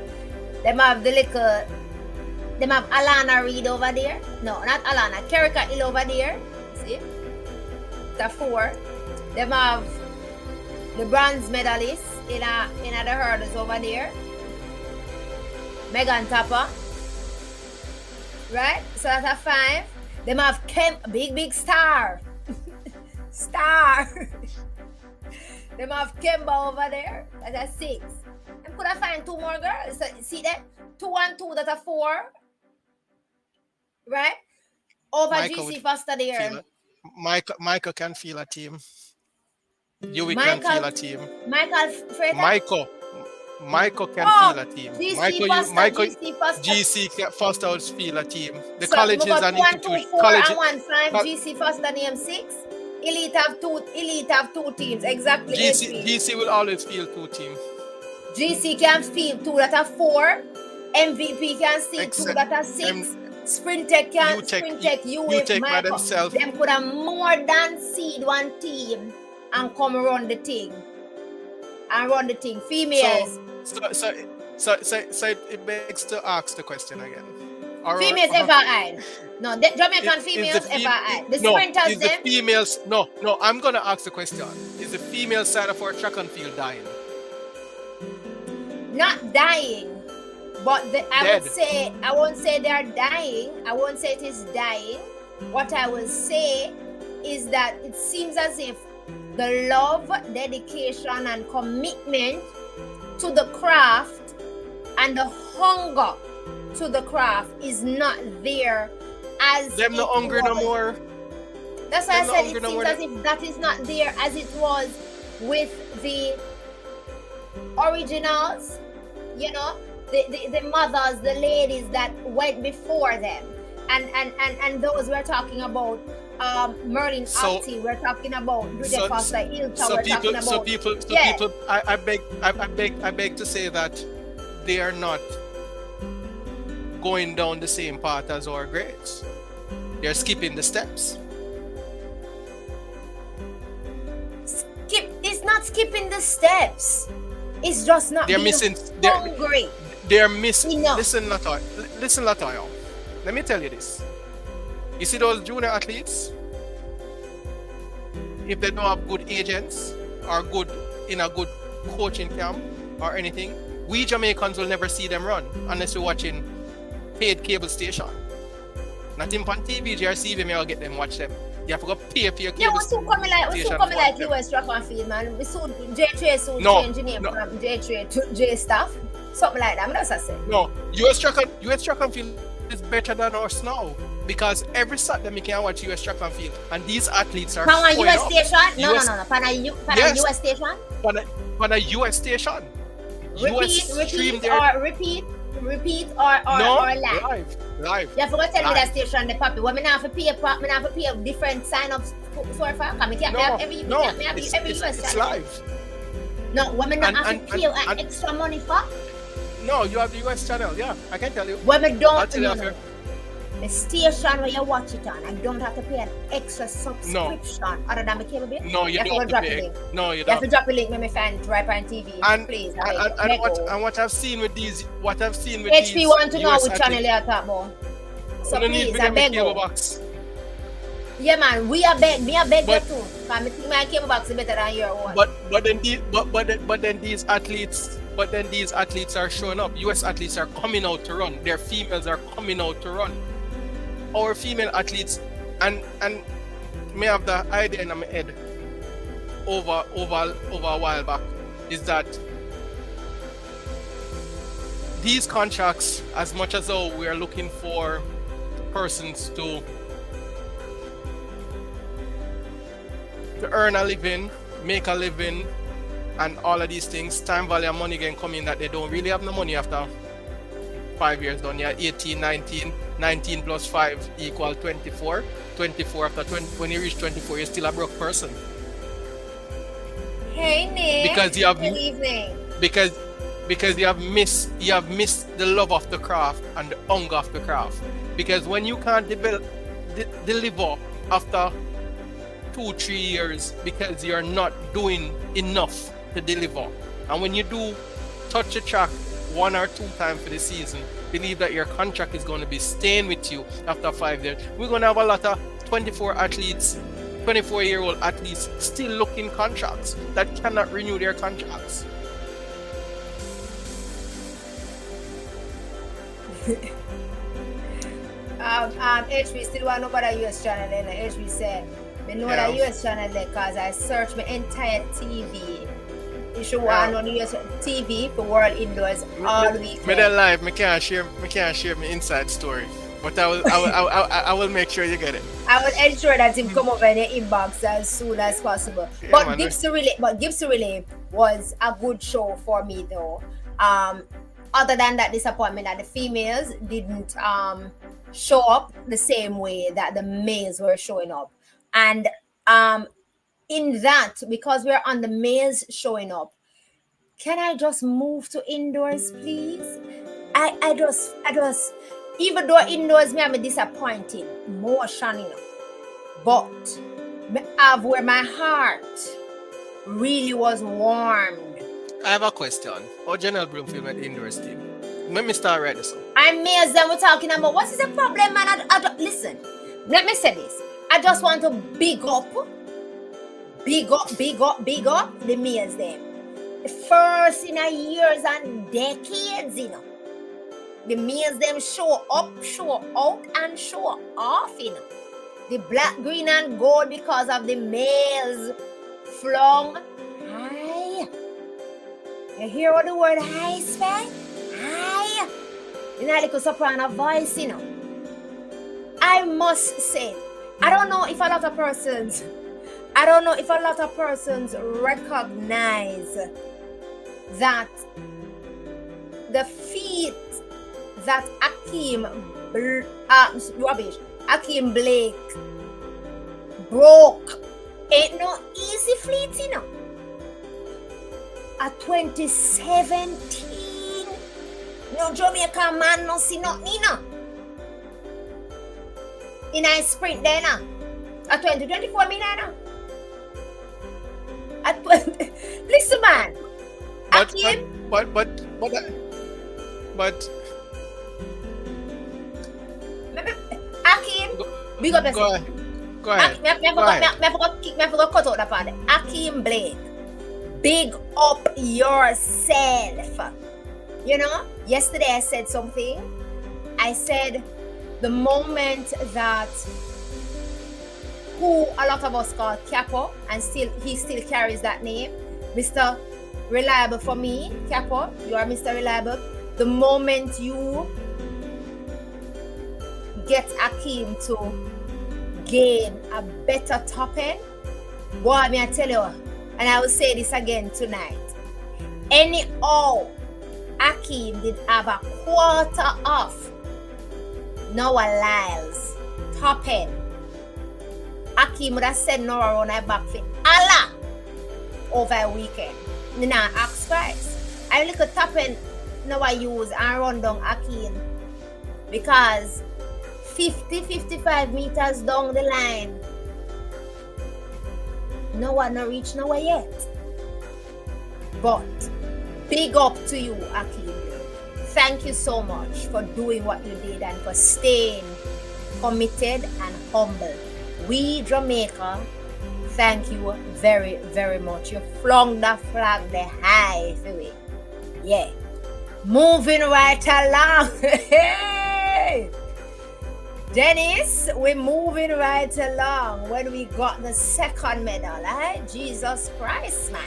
Them have Alana Reed over there. No, not Alana. Kerika Hill over there. See? The 4. Them have the bronze medalist in the hurdles over there. Megan Tapper. Right? So that's a 5. Them have big star. Star. Them have Kemba over there. That's a 6. Them could have find 2 more girls. So, see that? 2 and 2, that's a 4. Right? Over Michael GC Foster there. Michael can feel a team. Yui can feel a team. Michael Freda? Michael can Oh, field a team. GC Michael Foster. GC Foster will field a team. The So we colleges got and 1, 2, institution 4 college. and 1 5. col- GC Foster name 6. Elite have two teams. Exactly. GC will always field 2 teams. GC can field 2 that are 4. MVP can field 2 Except that are 6. Sprintech can Sprintech UTech by themselves. Them could have more than seed one team and come run the thing. And run the thing. Females. So it begs to ask the question again. Females FRI. No, the Jamaican females FRI. The sprinters the females. No, I'm gonna ask the question. Is the female side of our track and field dying? Not dying, but I won't say they are dying. I won't say it is dying. What I will say is that it seems as if the love, dedication, and commitment to the craft and the hunger to the craft is not there as them no hungry no more. That's why I said it seems as if that is not there as it was with the originals, you know, the mothers, the ladies that went before them, and those we're talking about. Merlin Octi, we're talking about Bridget Foster Ilta, people, I beg to say that they are not going down the same path as our greats. They're skipping the steps. It's not skipping the steps. It's just not they're being missing hungry. They're missing. Enough. Listen, Latoya. Let me tell you this. You see those junior athletes? If they don't have good agents or good coaching camp or anything, we Jamaicans will never see them run unless you're watching paid cable station. Not in on TV, JRCV may all get them watch them. You have to go pay for your cable station. We soon coming like US track and field, man. We soon J3 soon change the name from J3 to J staff. Something like that. That's what I say. No, US track and field is better than us now. Because every Saturday we can watch US track and field, and these athletes are on a US station? No. Pan a US station? On a US station. Repeat or live. You have to go tell me that station the papi. When me not have to pay different sign-ups for come me can't have every US channel. It's live. No, when me not have to pay extra money for? No, you have the US channel, yeah. I can tell you. When me don't the station where you watch it on, I don't have to pay an extra subscription other than the cable bill. No, you don't have to pay. No, you don't. You have to drop a link when me find Drive on TV. And, please. And what I've seen with these, HP want to know which channel you're talking about. So please, I beg you. Yeah, man, me I beg you too. Because I think my cable box is better than your own. But then these athletes are showing up. US athletes are coming out to run. Their females are coming out to run. Our female athletes and may have the idea in my head over a while back is that these contracts, as much as though we are looking for persons to earn a living, make a living, and all of these things, time value and money again come in that they don't really have no money after 5 years done. Yeah, 18, 19 plus 5 equal 24. 24 after 20, when you reach 24, you're still a broke person. Hey Nick. Because you have good evening. Because you have missed the love of the craft and the hunger of the craft. Because when you can't deliver after 2-3 years because you're not doing enough to deliver, and when you do touch a track 1 or 2 times for the season, believe that your contract is going to be staying with you after 5 years. We're going to have a lot of 24-year-old athletes still looking contracts that cannot renew their contracts. HB still want to know about the US channel and HB said, I know the US channel because I searched my entire TV. You should want on the US TV for World Indoors all week. Me then live, me can't share my inside story. But I will make sure you get it. I will ensure that it come over in the inbox as soon as possible. But Gibbs to Relay was a good show for me though. Other than that disappointment that the females didn't show up the same way that the males were showing up. And in that, because we're on the males showing up, can I just move to indoors, please? I just, even though indoors me have a disappointing motion, but me have where my heart really was warmed. I have a question. How General Broomfield met indoors team? Let me start right this. I'm amazed that we're talking about what is the problem, man. Listen, let me say this. I just want to big up the males them. The first in a years and decades, The males them show up, show out, and show off, The black, green, and gold because of the males flung high. You hear what the word high spell? High. Like a soprano voice, I must say, I don't know if a lot of persons recognize that the feat that Akeem Blake broke ain't no easy fleet, At 2017, no Jamaica man no see nothing, In a sprint then, At 2024, me now. At 20, listen, man. Akeem. But. Akeem, big up yourself. Go ahead. Me forgot cut out that part. Akeem Blake, big up yourself. Yesterday I said something. I said the moment that who a lot of us call Capo, and he still carries that name, Mr. Reliable for me, Capo, you are Mr. Reliable. The moment you get Akeem to gain a better top end, boy, me I tell you, and I will say this again tonight. Anyhow, Akeem did have a quarter off Noah Lyles top end. Akeem would have said no around her back for Allah over a weekend. Nah, ask Christ. I look at top end Noah use and run down Akeem because 50-55 meters down the line, no one no reach nowhere yet. But big up to you, Akeem. Thank you so much for doing what you did and for staying committed and humble. We Jamaica, thank you very, very much. You flung the flag the high for it. Yeah. Moving right along. Hey! Dennis, we're moving right along when we got the second medal, Jesus Christ, man.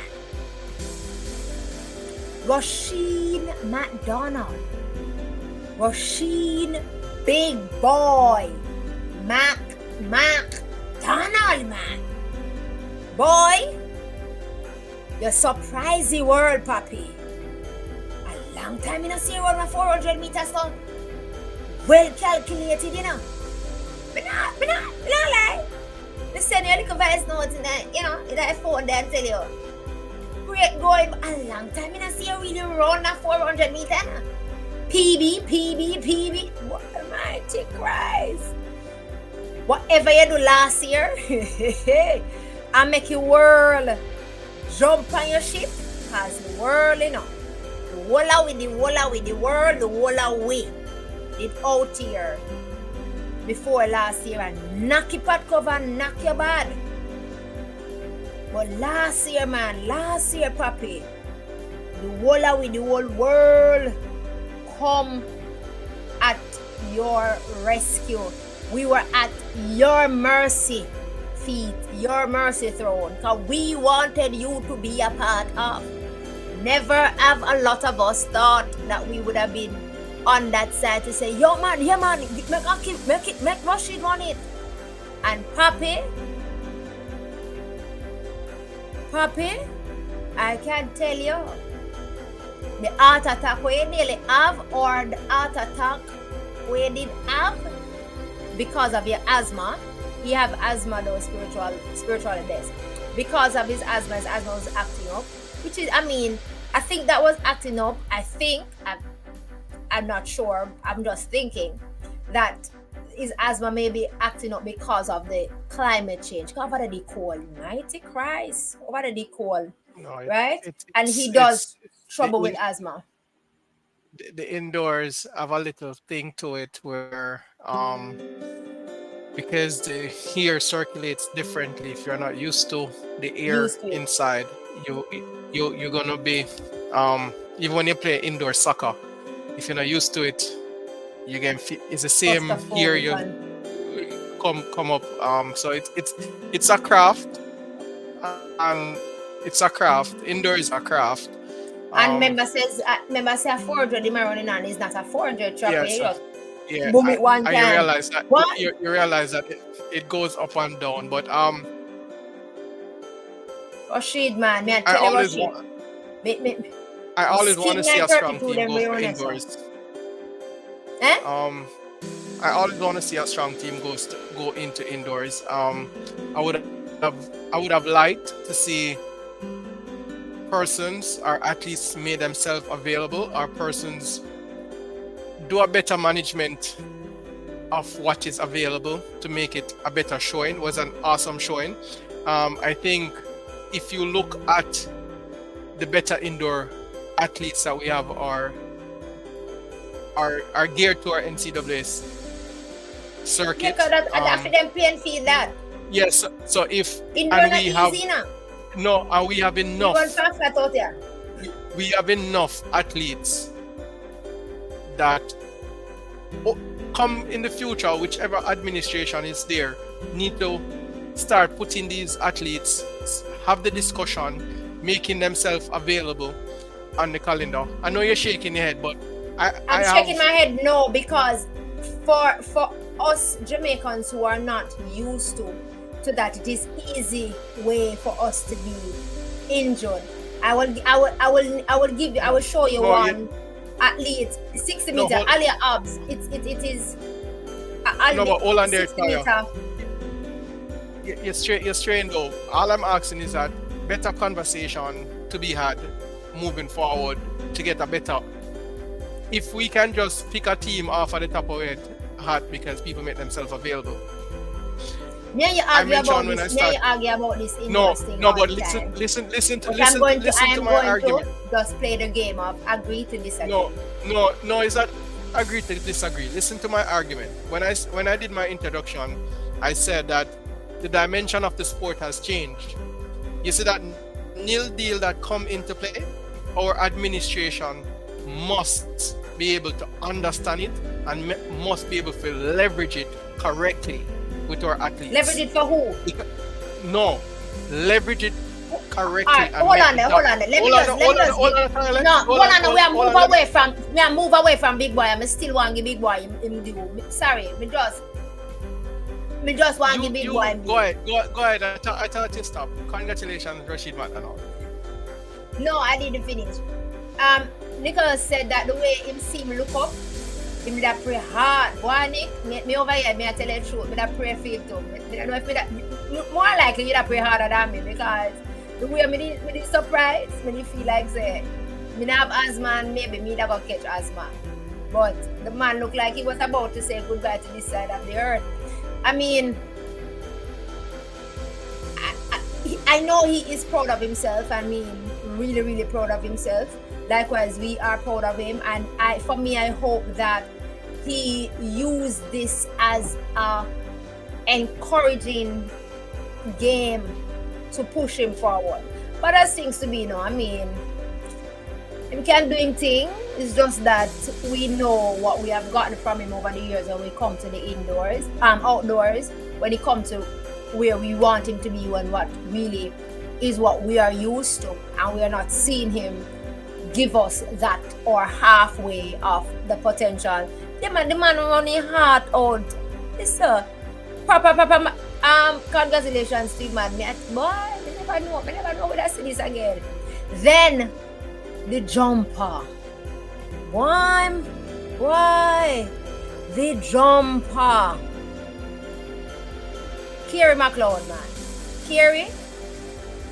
Rasheen McDonald. Rasheen Big Boy. McDonald, man. Boy, you surprise the world, papi. A long time in a see around my 400 meters long. Well calculated, But not lie. Listen, you look at voice notes in that phone there and tell you. Great going a long time in a see you really run that 400 meters. PB. What almighty Christ. Whatever you do last year, I make you whirl. Jump on your ship, cause the whirl, the walla with the world, the walla way. It out here before last year and knock your pot cover, knock your bad. But last year, papi, the walla with the whole world come at your rescue. We were at your mercy feet, your mercy throne, because we wanted you to be a part of. Never have a lot of us thought that we would have been on that side to say, yo man, make Rashid on it. And Papi, I can tell you, The heart attack where you nearly have, or the heart attack where you did have because of your asthma. He have asthma though, spiritual death. Because of his asthma was acting up. Which is, I mean, I think that was acting up. I'm not sure. I'm just thinking that his asthma may be acting up because of the climate change. Over the cold, mighty Christ. Over the cold, right? And he does trouble with asthma. The indoors have a little thing to it where because the air circulates differently. If you're not used to the air inside, you're gonna be even when you play indoor soccer, if you're not used to it, you can feel it's the same here. You come up. So it's a craft, and it's a craft. Indoor is a craft. And member say a 400 the running on is not a 400 truck. Yeah, boom it one time. You realize that. You realize that it goes up and down, but Rashid, man, I always want to see a strong team go indoors. I always want to see a strong team go into indoors. I would have liked to see persons or athletes made themselves available, or persons do a better management of what is available to make it a better showing. It was an awesome showing. I think if you look at the better indoor athletes that we have are geared to our NCAA circuit. Yeah, them playing field that. Yes, so if indoor and we have easy now. No, and we have enough. We have enough athletes that come in the future, whichever administration is there, need to start putting these athletes, have the discussion, making themselves available on the calendar. I know you're shaking your head, but I'm shaking my head no, because for us Jamaicans who are not used to that, it is easy way for us to be injured. I will show you one athlete 60 meter Alia Abs. It is no, but hold on there, Taya. You're straight though. All I'm asking is that better conversation to be had moving forward to get a better. If we can just pick a team off at the top of it hat because people make themselves available. Yeah, you argue about this. No, but listen to my argument. Just play the game of agree to disagree. No, it's not agree to disagree. Listen to my argument. When I did my introduction, I said that the dimension of the sport has changed. You see that nil deal that come into play, our administration must be able to understand it and must be able to leverage it correctly with our athletes. Leverage it for who? No, leverage it correctly. Right, hold on. Let me move away from big boy. I still want to give big boy him do. Sorry, me just want to give big boy. Go ahead. I thought you stop. Congratulations, Rashid Matano. No, I didn't finish. Nicholas said that the way him see me look up, him that pray hard. Boy, Nick, me over here, me I tell you the truth, me that pray for him too. I don't know if me that more likely you that pray harder than me, because the way me did surprise, me feel like say me have asthma and maybe me never catch asthma. But the man looked like he was about to say goodbye to this side of the earth. I mean, I know he is proud of himself. I mean, really, really proud of himself. Likewise, we are proud of him. And I hope that he used this as a encouraging game to push him forward. But as things to be, I mean, he can do him thing. It's just that we know what we have gotten from him over the years when we come to the outdoors, when it comes to where we want him to be and what really is what we are used to, and we are not seeing him give us that or halfway of the potential. The man running heart out. It's proper congratulations to him, man. Boy, I never know when I see this again. Then the jumper. Why? The jumper. Kerry McLeod, man. Kerry,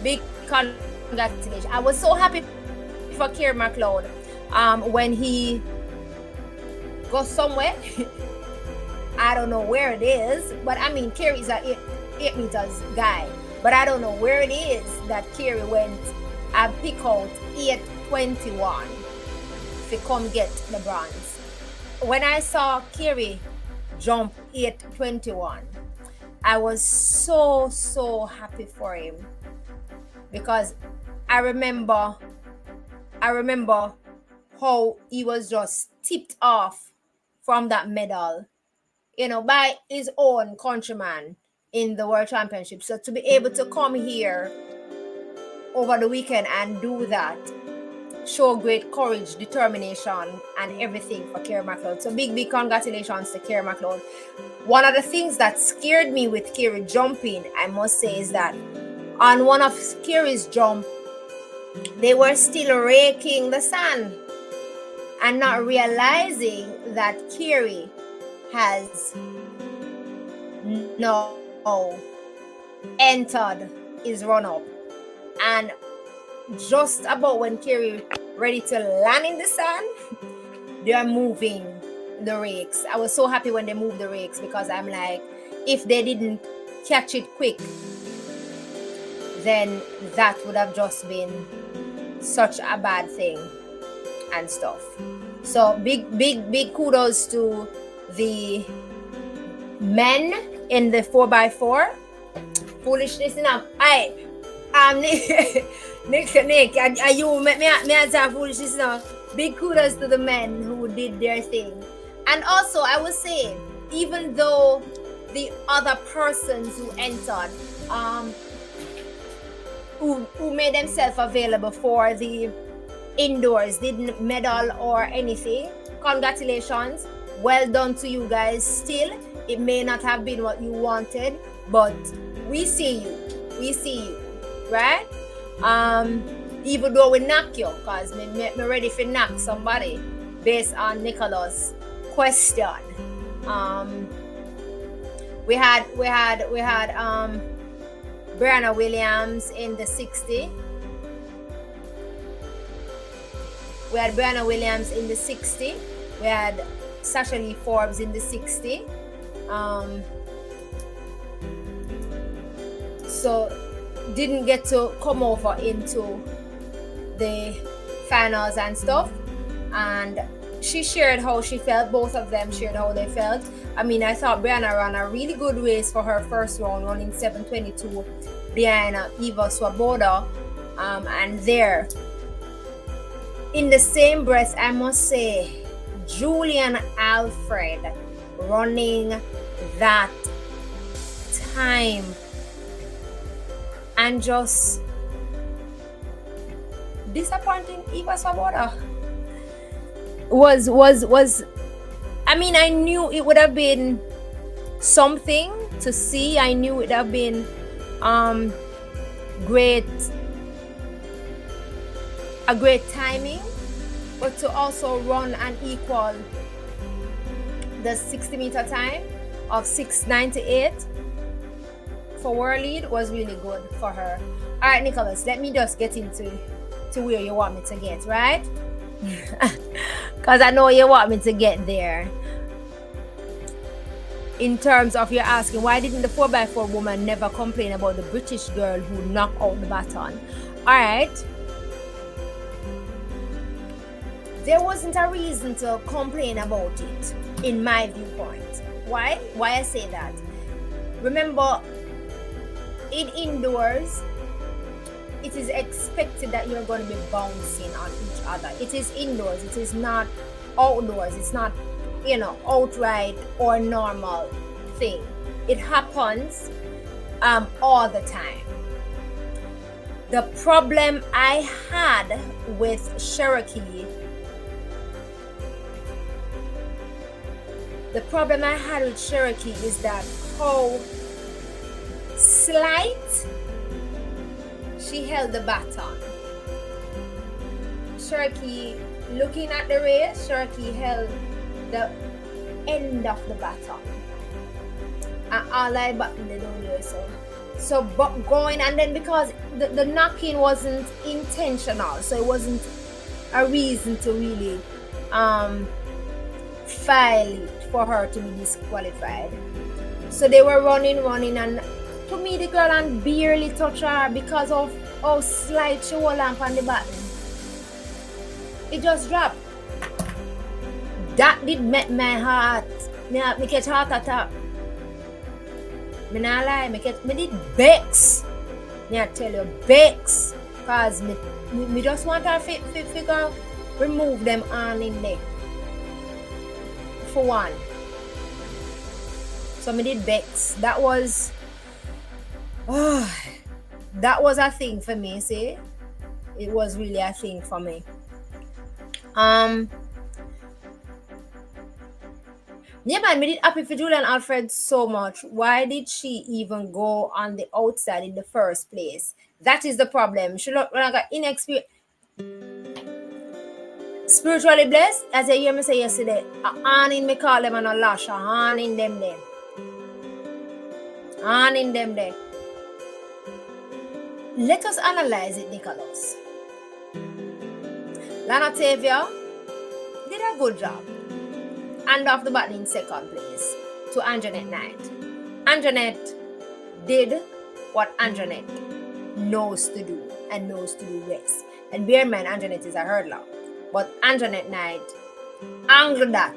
big congratulations. I was so happy for Kerry McLeod when he goes somewhere. I don't know where it is, but I mean, Kerry's a 8 meters guy, but I don't know where it is that Kerry went and pick out 8:21 to come get the bronze. When I saw Kerry jump 8:21, I was so happy for him, because I remember how he was just tipped off from that medal, by his own countryman in the World Championship. So to be able to come here over the weekend and do that, show great courage, determination, and everything for Kerry McLeod. So big congratulations to Kerry McLeod. One of the things that scared me with Kerry jumping, I must say, is that on one of Kerry's jump, they were still raking the sand and not realizing that Kerry has now entered his run-up. And just about when Kerry ready to land in the sand, they are moving the rakes. I was so happy when they moved the rakes, because I'm like, if they didn't catch it quick, then that would have just been such a bad thing and stuff. So big kudos to the men in the 4x4. Foolishness enough. Nick, you me say foolishness enough. Big kudos to the men who did their thing. And also, I would say, even though the other persons who entered, who made themselves available for the indoors, didn't medal or anything, congratulations, well done to you guys. Still, it may not have been what you wanted, but we see you, right? Even though we knock you, because me ready to knock somebody based on Nicholas' question. We had Brianna Williams in the 60. We had Brianna Williams in the 60. We had Sasha Lee Forbes in the 60. So didn't get to come over into the finals and stuff. And she shared how she felt. Both of them shared how they felt. I mean, I thought Brianna ran a really good race for her first round, running 7:22 behind Eva Swoboda. And there, in the same breath, I must say, Julian Alfred running that time and just disappointing Eva Swoboda was I mean, I knew it would have been something to see. I knew it would have been a great timing, but to also run and equal the 60-meter time of 6:98 for world lead was really good for her. All right, Nicholas, let me just get into where you want me to get, right? Because I know you want me to get there. In terms of you're asking, why didn't the 4x4 woman never complain about the British girl who knocked out the baton? All right. There wasn't a reason to complain about it, in my viewpoint. Why? Why I say that? Remember, in indoors, it is expected that you're going to be bouncing on each other. It is indoors. It is not outdoors. It's not, outright or normal thing. It happens all the time. The problem I had with Cherokee is that how slight she held the baton. Sharky, looking at the race, Sharky held the end of the baton. And all I button they don't do so going, and then because the knocking wasn't intentional, so it wasn't a reason to really file it for her to be disqualified. So they were running, and to me the girl and barely touch her because of how slight she was on the button. It just dropped. That did make my heart. Me catch heart attack. Me not lie, me did vex. Me I tell you, vex. Cause me just want her figure remove them on in there. For one. So me did vex. That was a thing for me, see? It was really a thing for me. Yeah, man, me did happy for Julian Alfred so much. Why did she even go on the outside in the first place? That is the problem. She look like an inexperienced. Spiritually blessed, as I hear me say yesterday, on in me call them and a lash, on in them there. On in them there. Let us analyze it, Nicholas. Lana Tavia did a good job. And off the button in second place to Anjanette Knight. Anjanette did what Anjanette knows to do and knows to do best. And bear in mind, Anjanette is a hurdler. But Anjanette Knight angled that,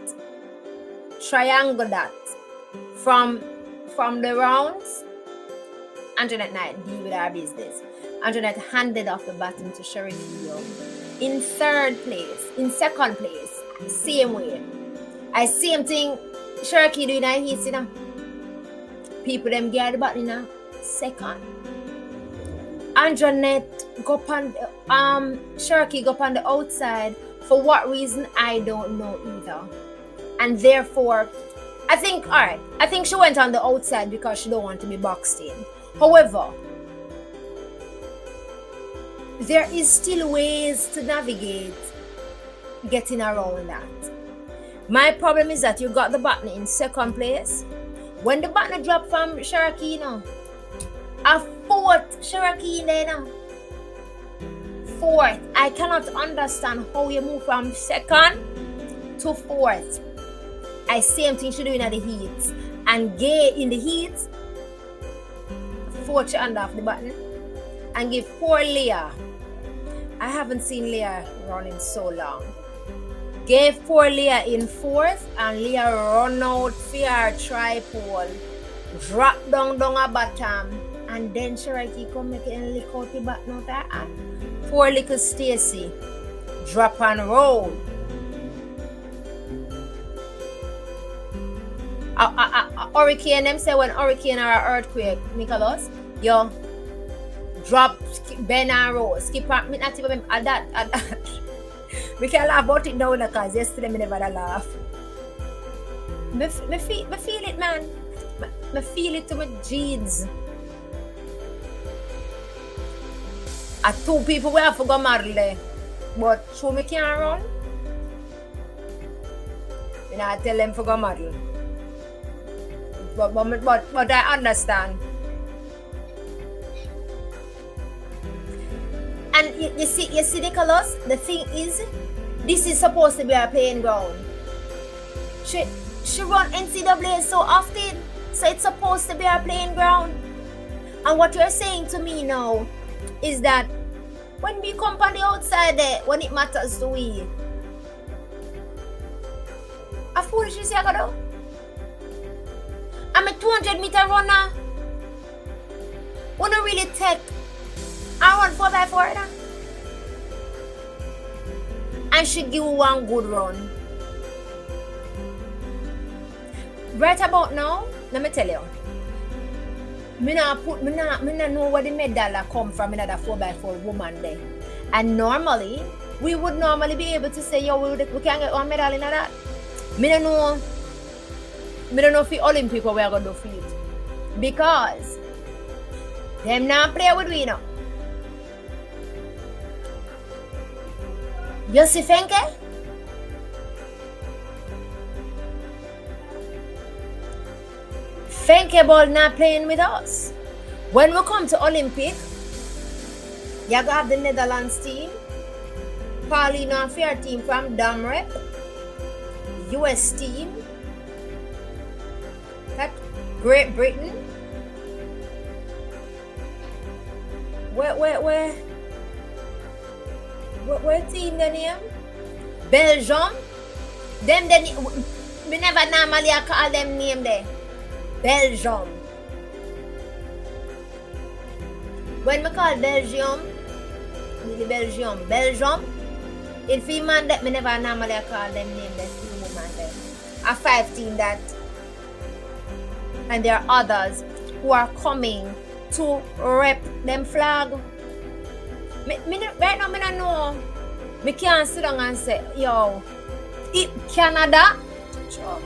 triangle that from the rounds. Anjanette Knight deal with our business. Anjanette handed off the baton to Sherry Keogh in second place, same way. I same thing Sharky doing a heat, you know. People them get the button in a second. Anjanette go on Sharky go on the outside. For what reason I don't know either. And therefore I think she went on the outside because she don't want to be boxed in. However, there is still ways to navigate getting around that. My problem is that you got the button in second place. When the button dropped from Sharky, you know, a fourth Sharky there now. Fourth. I cannot understand how you move from second to fourth. I same thing she doing at the heats. And Gay in the heats, fourth she hand off the button. And give poor Leah. I haven't seen Leah run in so long. Gave poor Leah in fourth, and Leah run out for her tripod, drop down a bottom, and then Sharky come make it lick out the bottom of her hand. Poor little Stacy, drop and roll. Hurricane, them say when hurricane or earthquake, Nicholas, yo, drop, bend and roll, skip and not even at that. We can laugh about it now because yesterday I never laugh. Me feel it, man. Me feel it to my jeans. At two people we have to go model, but show me can't run. I tell them to go model. But I understand. And you see, Nicholas, the thing is, this is supposed to be a playing ground. She run NCAA so often, so it's supposed to be a playing ground. And what you're saying to me now is that when we come on the outside there, when it matters to we, a foolishness you gotta do. I'm a 200-meter runner. Wanna really take I run 4x4 and she give one good run. Right about now, let me tell you. Me not know where the medal come from in that 4x4 woman there. And normally, we would normally be able to say, yo, we can get one medal in that. Me don't know if the Olympic we are going to do for it. Because them not play with we now. You see Fenke? Fenke ball not playing with us. When we come to Olympic, you got the Netherlands team, Paulino and Fair team from Damrep, US team, that Great Britain. Where team the name? Belgium. Them we never normally call them name there. Belgium. When we call Belgium, in few man that me never normally call them name that few woman there. A 5 team that, and there are others who are coming to rep them flag. Right now, I don't know. I can't sit down and say, yo, Canada. Sure.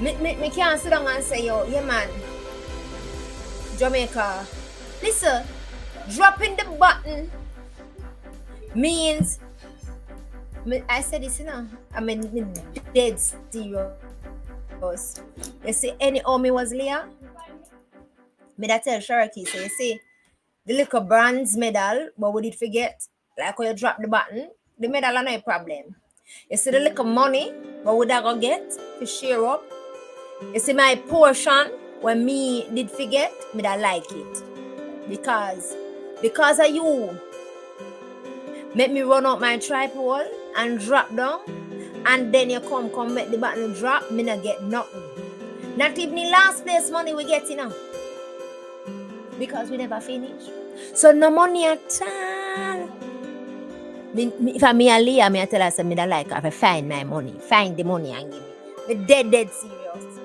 I can't sit down and say, yo, yeah man, Jamaica. Listen, dropping the button means, I said this, you know, I mean, dead serious. You see, any army was Leah? Me that tell Cherokee, so you see, the little bronze medal, but we did forget, like when you drop the button, the medal are no problem. You see the little money, but we that go get to share up. You see my portion, when me did forget, me that like it. Because of you, make me run out my tripod and drop down, and then you come make the button drop, me not get nothing. Not even the last place money we get, you know. Because we never finish. So no money at all. If I'm me a Leah, I tell us I like if I find my money. Find the money and give me. Me dead serious.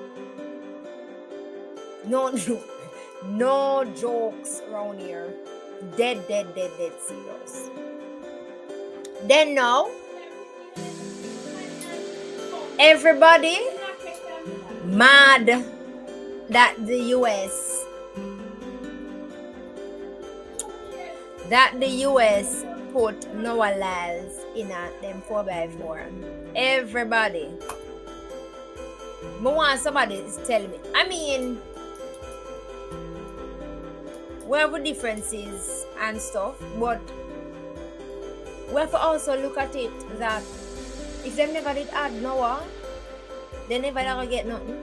No jokes around here. Dead serious. Then now, everybody mad that the US put Noah Lyles in them 4x4. Everybody. I want somebody to tell me. I mean, we have differences and stuff, but we have to also look at it that if them never did add Noah, they never ever get nothing.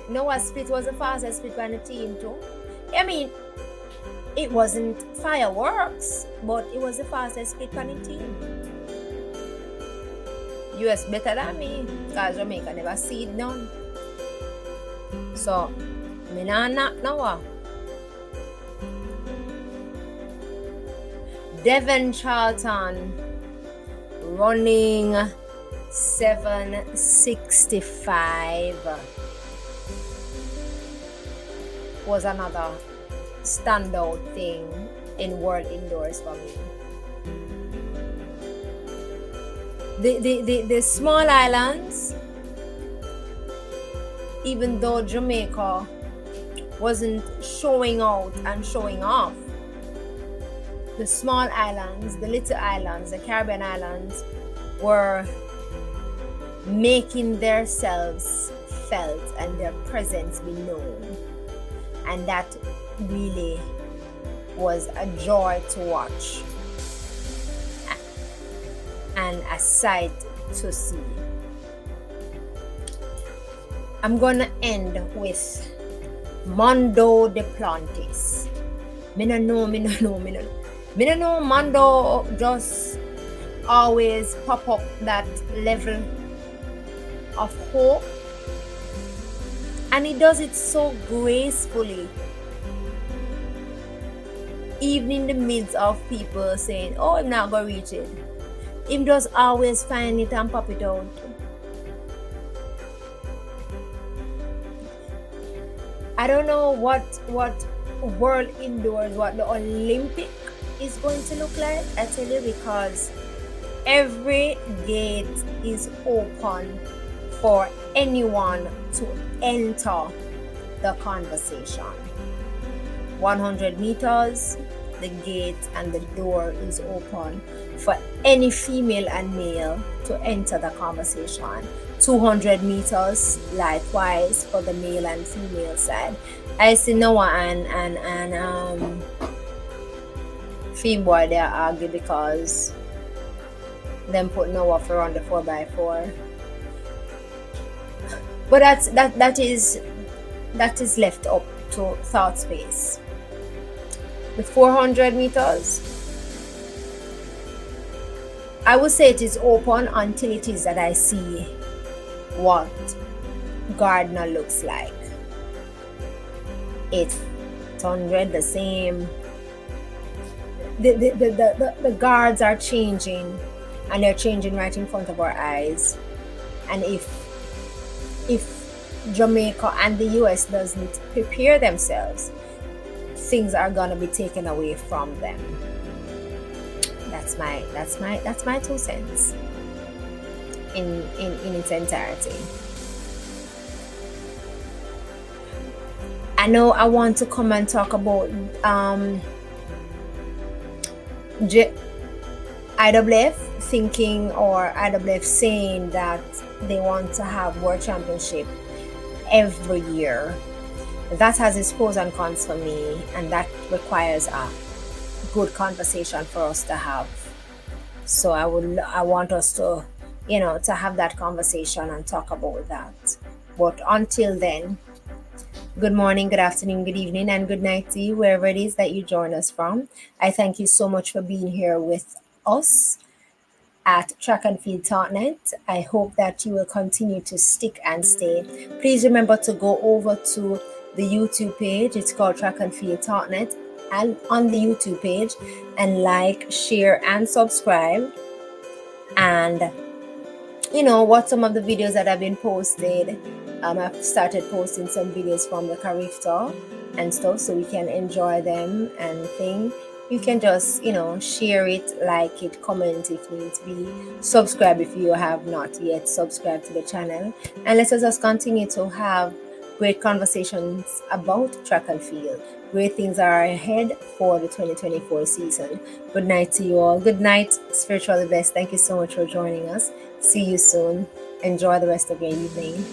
Noah's split was the fastest split on the team too. I mean, it wasn't fireworks, but it was the fastest split on the team. US better than me, because Jamaica never see it none. So, me not Noah. Devon Charlton running 7:65 was another standout thing in World Indoors for me. The small islands, even though Jamaica wasn't showing out and showing off, the small islands, the little islands, the Caribbean islands were making themselves felt and their presence be known. And that really was a joy to watch and a sight to see. I'm gonna end with Mondo Duplantis. Me no know. Mondo just always pop up that level of hope, and he does it so gracefully, even in the midst of people saying, oh, I'm not gonna reach it. Him just always find it and pop it out. I don't know what World Indoors, what the Olympic is going to look like, I tell you, because every gate is open for anyone to enter the conversation. 100 meters, the gate and the door is open for any female and male to enter the conversation. 200 meters likewise for the male and female side. I see Noah and Femboy they argue because them put Noah for on the 4x4. But that is left up to thought space. The 400 meters, I would say it is open until it is that I see what Gardner looks like. 800, the same. The guards are changing, and they're changing right in front of our eyes. And if Jamaica and the US doesn't prepare themselves, things are gonna be taken away from them. That's my 2 cents in its entirety. I know I want to come and talk about IWF thinking, or IWF saying that they want to have World Championship every year. That has its pros and cons for me, and that requires a good conversation for us to have. So I want us to, to have that conversation and talk about that. But until then, good morning, good afternoon, good evening, and good night to you, wherever it is that you join us from. I thank you so much for being here with us at Track and Field Talknet. I hope that you will continue to stick and stay. Please remember to go over to the YouTube page. It's called Track and Field Talknet, and on the YouTube page, and like, share, and subscribe. And watch some of the videos that have been posted. I've started posting some videos from the Carifta and stuff, so we can enjoy them and things. You can just, share it, like it, comment if needs be, subscribe if you have not yet subscribed to the channel, and let us just continue to have great conversations about track and field. Great things are ahead for the 2024 season. Good night to you all. Good night, Spiritually Blessed. Thank you so much for joining us. See you soon. Enjoy the rest of your evening.